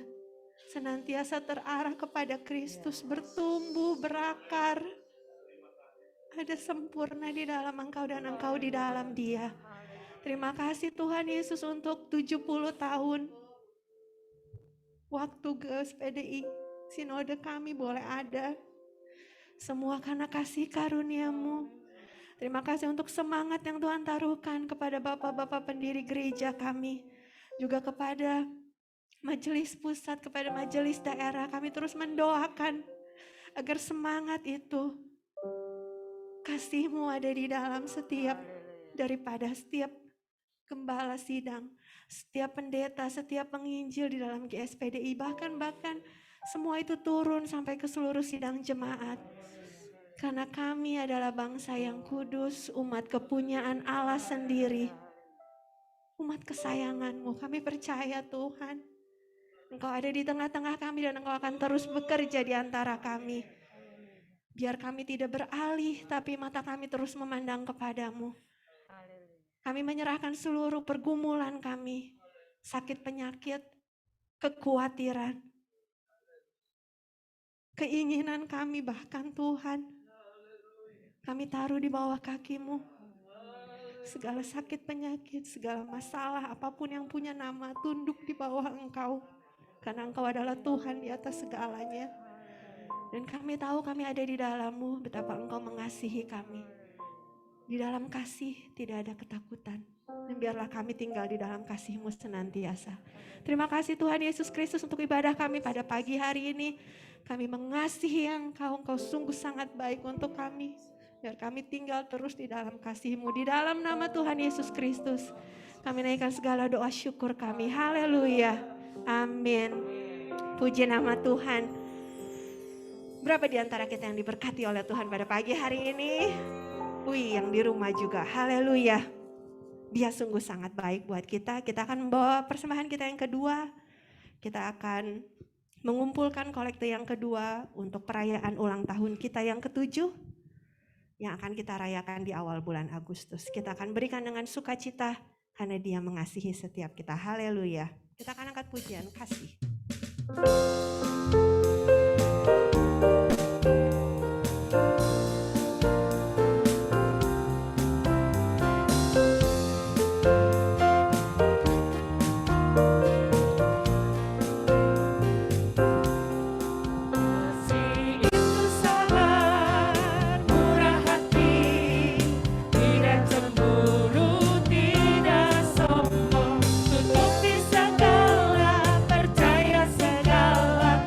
Senantiasa terarah kepada Kristus, bertumbuh, berakar. Ada sempurna di dalam Engkau dan Engkau di dalam Dia. Terima kasih Tuhan Yesus untuk 70 tahun. Waktu GSPDI, sinode kami boleh ada. Semua karena kasih karunia-Mu. Terima kasih untuk semangat yang Tuhan taruhkan kepada Bapak-Bapak pendiri gereja kami. Juga kepada majelis pusat, kepada majelis daerah. Kami terus mendoakan agar semangat itu, kasih-Mu ada di dalam daripada setiap gembala sidang, setiap pendeta, setiap penginjil di dalam GSPDI, bahkan semua itu turun sampai ke seluruh sidang jemaat. Karena kami adalah bangsa yang kudus, umat kepunyaan Allah sendiri, umat kesayangan-Mu. Kami percaya Tuhan, Engkau ada di tengah-tengah kami dan Engkau akan terus bekerja di antara kami. Biar kami tidak beralih, tapi mata kami terus memandang kepada-Mu. Kami menyerahkan seluruh pergumulan kami, sakit penyakit, kekhawatiran, keinginan kami bahkan Tuhan, kami taruh di bawah kaki-Mu. Segala sakit penyakit, segala masalah, apapun yang punya nama, tunduk di bawah Engkau. Karena Engkau adalah Tuhan di atas segalanya. Dan kami tahu kami ada di dalam-Mu, betapa Engkau mengasihi kami. Di dalam kasih tidak ada ketakutan. Dan biarlah kami tinggal di dalam kasih-Mu senantiasa. Terima kasih Tuhan Yesus Kristus untuk ibadah kami pada pagi hari ini. Kami mengasihi Engkau sungguh sangat baik untuk kami. Biar kami tinggal terus di dalam kasih-Mu. Di dalam nama Tuhan Yesus Kristus. Kami naikkan segala doa syukur kami. Haleluya. Amin. Puji nama Tuhan. Berapa di antara kita yang diberkati oleh Tuhan pada pagi hari ini? Wih, yang di rumah juga. Haleluya. Dia sungguh sangat baik buat kita. Kita akan membawa persembahan kita yang kedua. Kita akan mengumpulkan kolekte yang kedua untuk perayaan ulang tahun kita yang ke-7 yang akan kita rayakan di awal bulan Agustus. Kita akan berikan dengan sukacita karena Dia mengasihi setiap kita. Haleluya. Kita akan angkat pujian kasih. Tutupi segala, percaya segala,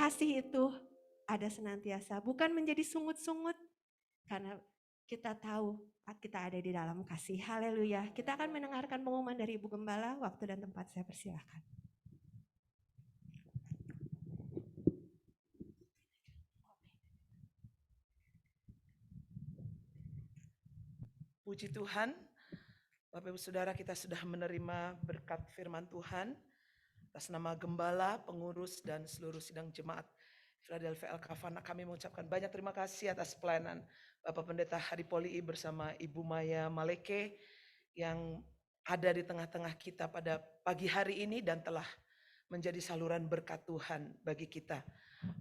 kasih itu ada senantiasa, bukan menjadi sungut-sungut, karena kita tahu kita ada di dalam kasih. Haleluya. Kita akan mendengarkan pengumuman dari Ibu Gembala. Waktu dan tempat saya persilahkan. Puji Tuhan, Bapak Ibu Saudara, kita sudah menerima berkat firman Tuhan atas nama Gembala, pengurus dan seluruh sidang jemaat Philadelphia El-Kafana. Kami mengucapkan banyak terima kasih atas pelayanan Bapak Pendeta Hari Poli bersama Ibu Maya Maleke yang ada di tengah-tengah kita pada pagi hari ini dan telah menjadi saluran berkat Tuhan bagi kita.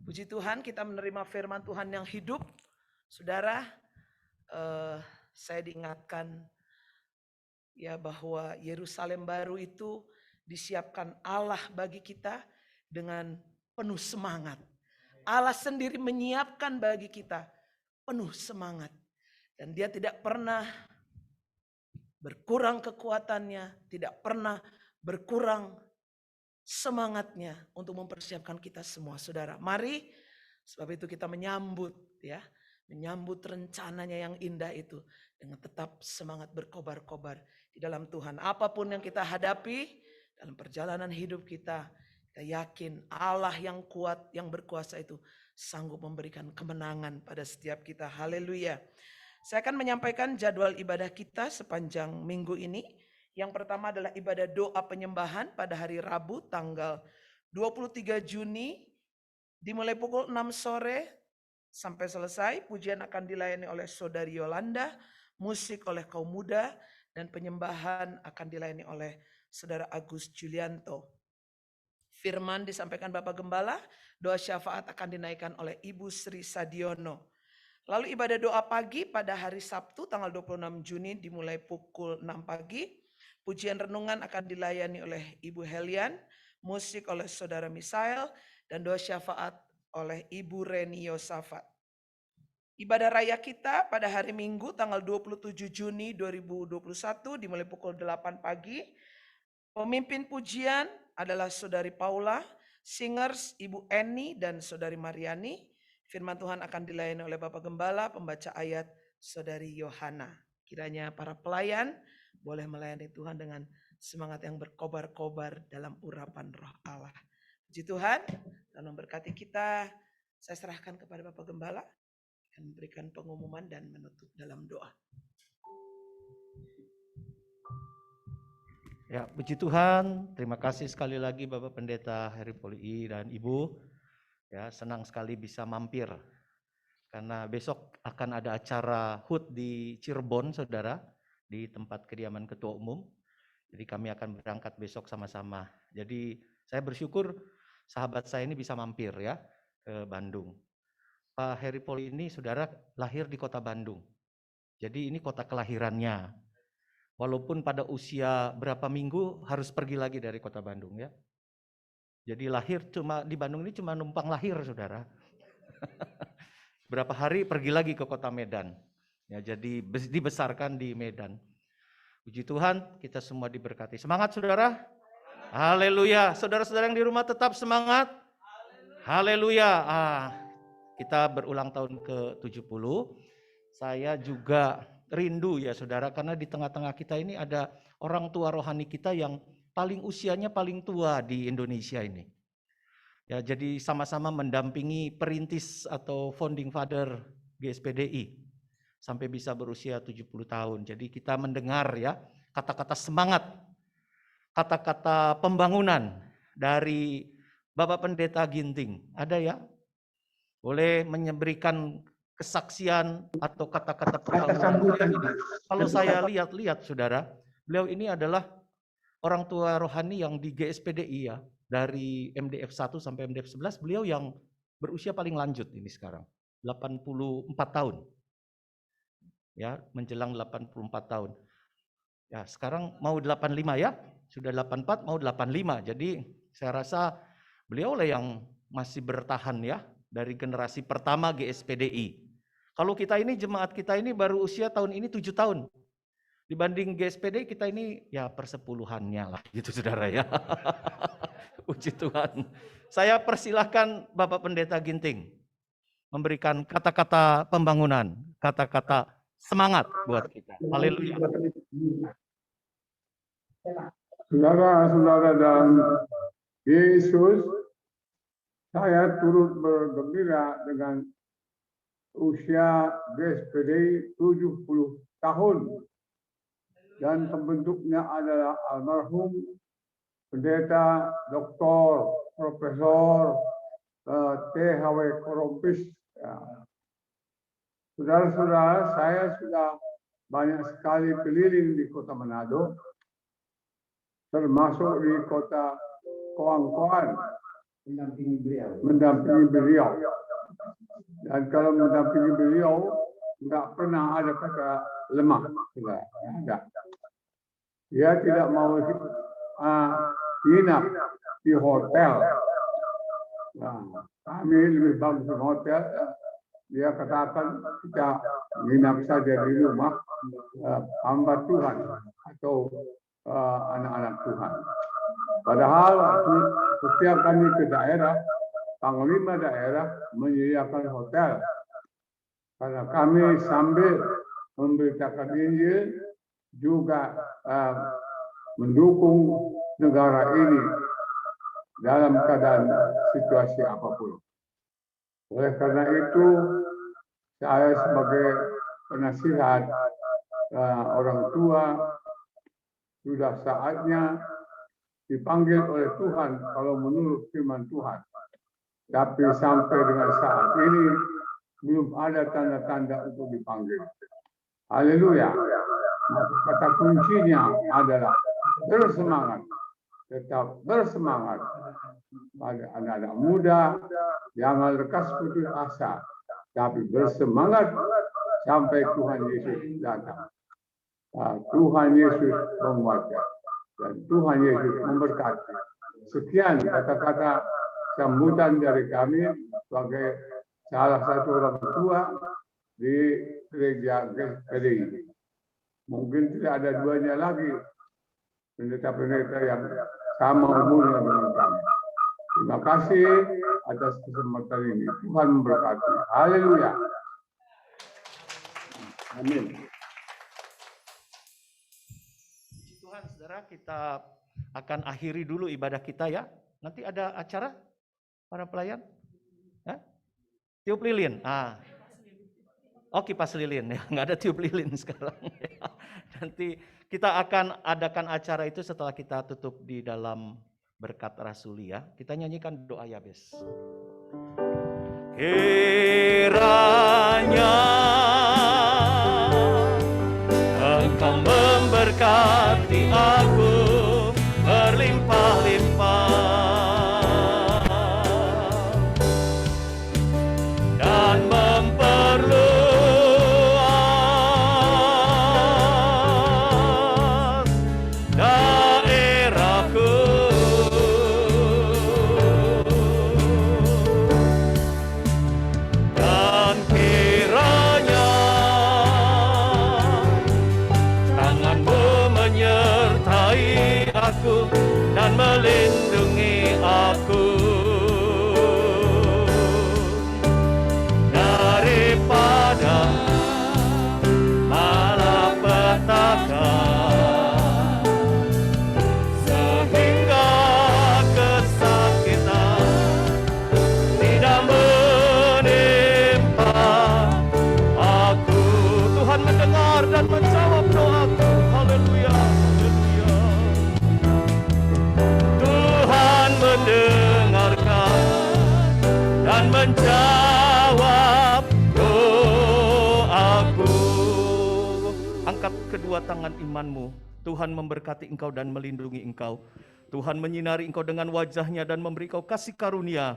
Puji Tuhan, kita menerima firman Tuhan yang hidup. Saudara, saya diingatkan ya bahwa Yerusalem baru itu disiapkan Allah bagi kita dengan penuh semangat. Allah sendiri menyiapkan bagi kita penuh semangat. Dan dia tidak pernah berkurang kekuatannya, tidak pernah berkurang semangatnya untuk mempersiapkan kita semua. Saudara, mari sebab itu kita menyambut rencananya yang indah itu dengan tetap semangat berkobar-kobar di dalam Tuhan. Apapun yang kita hadapi dalam perjalanan hidup kita, kita yakin Allah yang kuat, yang berkuasa itu sanggup memberikan kemenangan pada setiap kita. Haleluya. Saya akan menyampaikan jadwal ibadah kita sepanjang minggu ini. Yang pertama adalah ibadah doa penyembahan pada hari Rabu tanggal 23 Juni dimulai pukul 6 sore sampai selesai. Pujian akan dilayani oleh Saudari Yolanda, musik oleh kaum muda, dan penyembahan akan dilayani oleh Saudara Agus Julianto. Firman disampaikan Bapak Gembala, doa syafaat akan dinaikkan oleh Ibu Sri Sadiono. Lalu ibadah doa pagi pada hari Sabtu tanggal 26 Juni dimulai pukul 6 pagi. Pujian renungan akan dilayani oleh Ibu Helian, musik oleh Saudara Misael, dan doa syafaat oleh Ibu Reni Yosafat. Ibadah raya kita pada hari Minggu tanggal 27 Juni 2021 dimulai pukul 8 pagi. Pemimpin pujian adalah Saudari Paula, singers Ibu Eni dan Saudari Mariani. Firman Tuhan akan dilayani oleh Bapak Gembala, pembaca ayat Saudari Yohana. Kiranya para pelayan boleh melayani Tuhan dengan semangat yang berkobar-kobar dalam urapan roh Allah. Puji Tuhan, dan memberkati kita. Saya serahkan kepada Bapak Gembala, akan memberikan pengumuman dan menutup dalam doa. Ya, puji Tuhan. Terima kasih sekali lagi Bapak Pendeta Heri Poli dan Ibu. Ya, senang sekali bisa mampir. Karena besok akan ada acara HUT di Cirebon, Saudara, di tempat kediaman Ketua Umum. Jadi kami akan berangkat besok sama-sama. Jadi saya bersyukur sahabat saya ini bisa mampir ya ke Bandung. Pak Heri Poli ini Saudara lahir di kota Bandung. Jadi ini kota kelahirannya. Walaupun pada usia berapa minggu harus pergi lagi dari kota Bandung ya. Jadi lahir cuma di Bandung ini cuma numpang lahir Saudara. Berapa hari pergi lagi ke kota Medan. Ya, jadi dibesarkan di Medan. Puji Tuhan, kita semua diberkati. Semangat Saudara. Haleluya. Saudara-saudara yang di rumah tetap semangat. Haleluya. Kita berulang tahun ke-70. Saya juga rindu ya Saudara, karena di tengah-tengah kita ini ada orang tua rohani kita yang usianya paling tua di Indonesia ini. Ya, jadi sama-sama mendampingi perintis atau founding father GSPDI sampai bisa berusia 70 tahun. Jadi kita mendengar ya kata-kata semangat, kata-kata pembangunan dari Bapak Pendeta Ginting. Ada ya? Boleh memberikan kesaksian atau kata-kata pembangunan. Kalau saya lihat-lihat Saudara, beliau ini adalah orang tua rohani yang di GSPDI ya, dari MDF 1 sampai MDF 11, beliau yang berusia paling lanjut ini sekarang, 84 tahun. Ya, menjelang 84 tahun. Ya, sekarang mau 85 ya, sudah 84 mau 85. Jadi saya rasa beliau lah yang masih bertahan ya, dari generasi pertama GSPDI. Kalau kita ini, jemaat kita ini baru usia tahun ini 7 tahun. Dibanding GSPD kita ini ya persepuluhannya lah gitu Saudara ya. Puji Tuhan. Saya persilahkan Bapak Pendeta Ginting memberikan kata-kata pembangunan, kata-kata semangat buat kita. Haleluya. Saudara-saudara dalam Yesus, saya turut bergembira dengan usia GSPD 70 tahun dan pembentuknya adalah almarhum Pendeta Dr. Profesor THW Korompis. Saudara-saudara, saya sudah banyak sekali keliling di kota Manado, termasuk di kota Koang-Koang, mendampingi beliau. Dan kalau mendampingi beliau, nggak pernah ada kata lemah. Tidak ada. Dia tidak mau hinap di hotel. Nah, kami lebih bagus di hotel. Dia katakan kita nginap saja di rumah hamba Tuhan atau anak-anak Tuhan. Padahal waktu setiap kami ke daerah, panglima daerah menyediakan hotel. Karena kami sambil memberitakan Injil juga mendukung negara ini dalam keadaan situasi apapun. Oleh karena itu, saya sebagai penasihat orang tua sudah saatnya dipanggil oleh Tuhan kalau menurut firman Tuhan. Tapi sampai dengan saat ini belum ada tanda-tanda untuk dipanggil. Haleluya. Kata kuncinya adalah bersemangat. Tetap bersemangat. Pada anak-anak muda, jangan lekas putus asa. Tapi bersemangat sampai Tuhan Yesus datang. Tuhan Yesus menguatkan. Dan Tuhan Yesus memberkati. Sekian kata-kata sambutan dari kami sebagai salah satu orang tua di gereja GSPD. Mungkin tidak ada duanya lagi pendeta-pendeta yang sama umurnya dengan kami. Terima kasih atas kesempatan ini. Tuhan memberkati. Haleluya. Amin. Tuhan, saudara, kita akan akhiri dulu ibadah kita ya. Nanti ada acara para pelayan. Hah? Tiup lilin. Oh, kipas lilin ya, nggak ada tiup lilin sekarang. Nanti kita akan adakan acara itu setelah kita tutup di dalam berkat rasuli ya. Kita nyanyikan doa Yabes. Kiranya Engkau memberkati aku berlimpah-limpah dan memperluas daerahku. Dan kiranya tanganmu menyertai aku dan melindungi aku daripada malapetaka, sehingga kesakitan tidak menimpa aku. Tuhan mendengar dan menjawab doaku. Haleluya, haleluya. Tuhan mendengarkan dan menjawab doaku. Angkat kedua tangan imanmu. Tuhan memberkati engkau dan melindungi engkau. Tuhan menyinari engkau dengan wajahnya dan memberi engkau kasih karunia.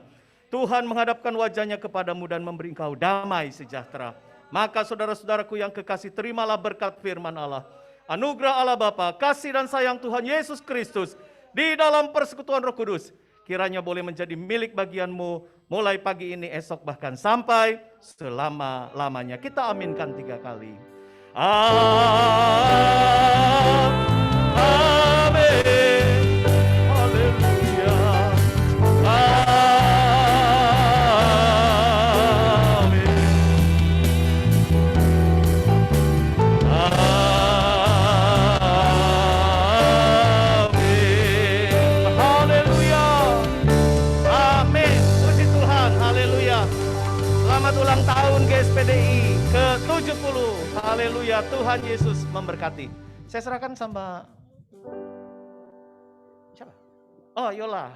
Tuhan menghadapkan wajahnya kepadamu dan memberi engkau damai sejahtera. Maka saudara-saudaraku yang kekasih, terimalah berkat firman Allah. Anugerah Allah Bapa, kasih dan sayang Tuhan Yesus Kristus di dalam persekutuan Roh Kudus kiranya boleh menjadi milik bagianmu mulai pagi ini, esok, bahkan sampai selama-lamanya. Kita aminkan 3 kali. Amin. Haleluya. Haleluya, Tuhan Yesus memberkati. Saya serahkan sama siapa? Oh, Yola.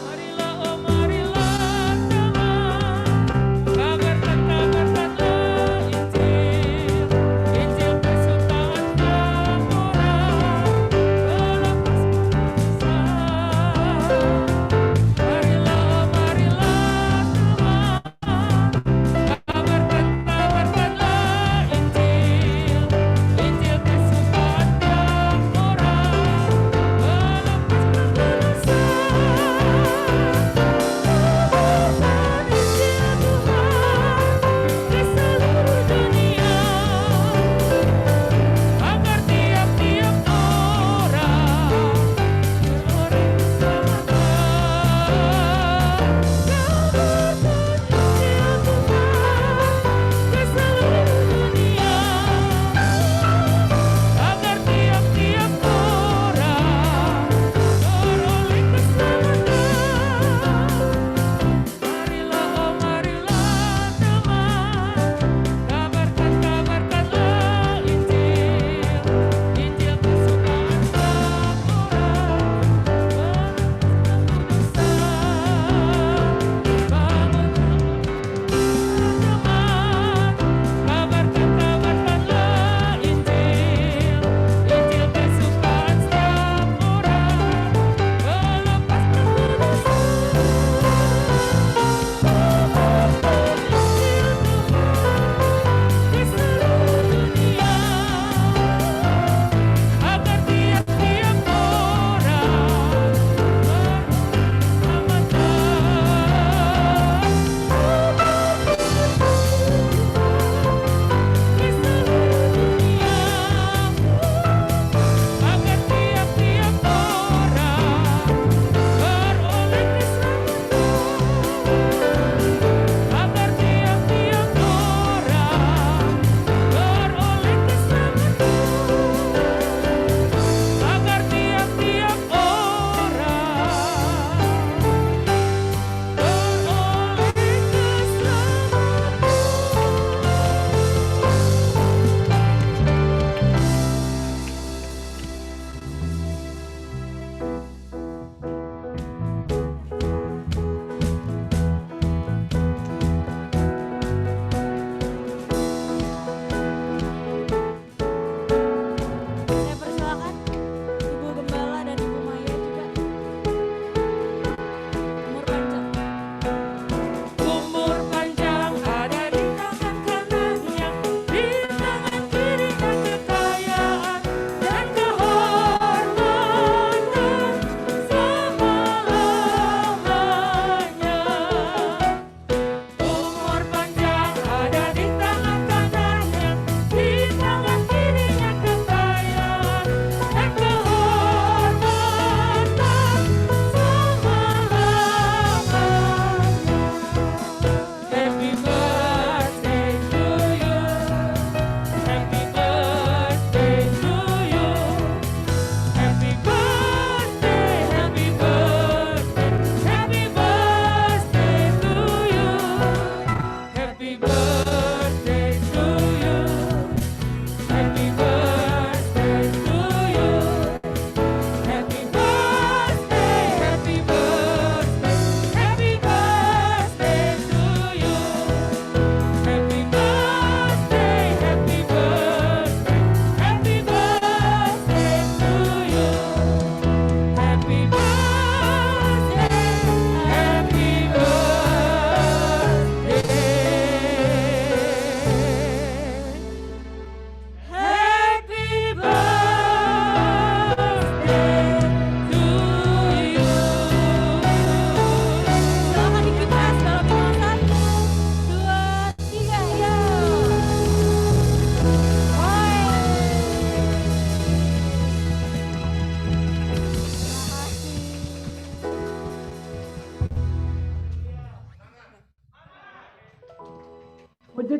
Marilah, oh marilah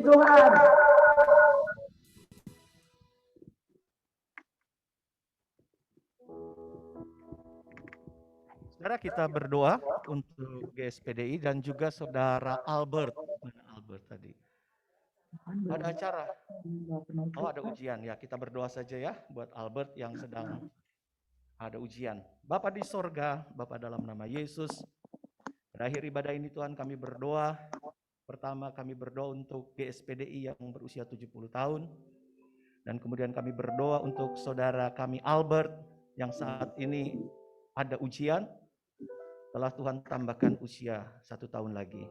Tuhan. Saudara, kita berdoa untuk GSPDI dan juga saudara Albert. Mana Albert tadi? Ada acara. Oh, ada ujian ya. Kita berdoa saja ya buat Albert yang sedang ada ujian. Bapa di sorga, Bapa dalam nama Yesus, pada akhir ibadah ini Tuhan kami berdoa. Pertama kami berdoa untuk GSPDI yang berusia 70 tahun. Dan kemudian kami berdoa untuk saudara kami Albert yang saat ini ada ujian. Telah Tuhan tambahkan usia 1 tahun lagi.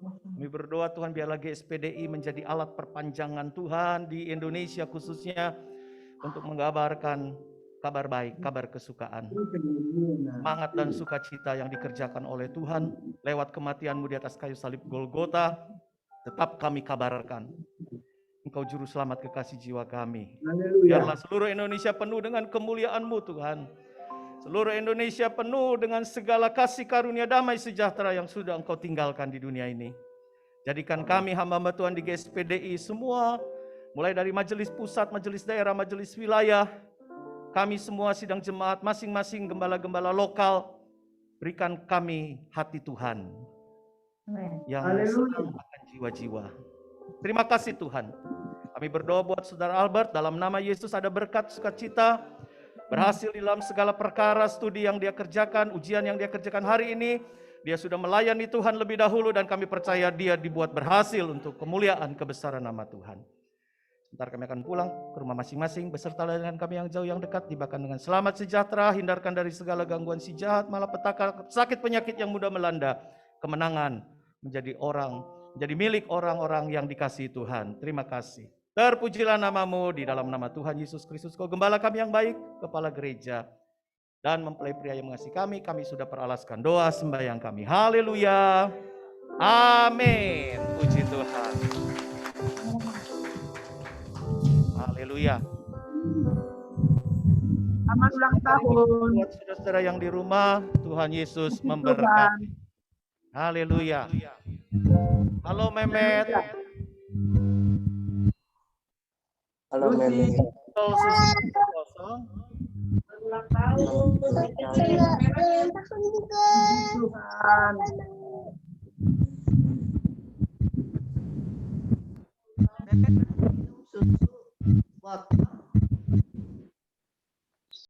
Kami berdoa Tuhan biarlah GSPDI menjadi alat perpanjangan Tuhan di Indonesia khususnya untuk mengabarkan kabar baik, kabar kesukaan. Semangat dan sukacita yang dikerjakan oleh Tuhan lewat kematian-Mu di atas kayu salib Golgota, tetap kami kabarkan. Engkau juru selamat kekasih jiwa kami. Biarlah seluruh Indonesia penuh dengan kemuliaan-Mu Tuhan. Seluruh Indonesia penuh dengan segala kasih karunia damai sejahtera yang sudah Engkau tinggalkan di dunia ini. Jadikan kami hamba-hamba Tuhan di GSPDI semua, mulai dari majelis pusat, majelis daerah, majelis wilayah, kami semua sidang jemaat, masing-masing gembala-gembala lokal, berikan kami hati Tuhan yang senang akan jiwa-jiwa. Terima kasih Tuhan. Kami berdoa buat saudara Albert, dalam nama Yesus ada berkat sukacita, berhasil dalam segala perkara studi yang dia kerjakan, ujian yang dia kerjakan hari ini. Dia sudah melayani Tuhan lebih dahulu dan kami percaya dia dibuat berhasil untuk kemuliaan kebesaran nama Tuhan. Sebentar kami akan pulang ke rumah masing-masing beserta dengan kami yang jauh yang dekat, tibakan dengan selamat sejahtera, hindarkan dari segala gangguan si jahat, malapetaka, sakit penyakit yang mudah melanda, kemenangan menjadi milik orang-orang yang dikasihi Tuhan. Terima kasih. Terpujilah nama-Mu di dalam nama Tuhan Yesus Kristus. Kau gembala kami yang baik, kepala gereja, dan mempelai pria yang mengasihi kami. Kami sudah peralaskan doa sembahyang kami. Haleluya. Amin. Puji Tuhan. Haleluya. Selamat ulang tahun. Buat saudara-saudara yang di rumah, Tuhan Yesus memberkati. Haleluya. Halo Memet. Halo Meli. Kosong. Ulang tahun. Tuhan.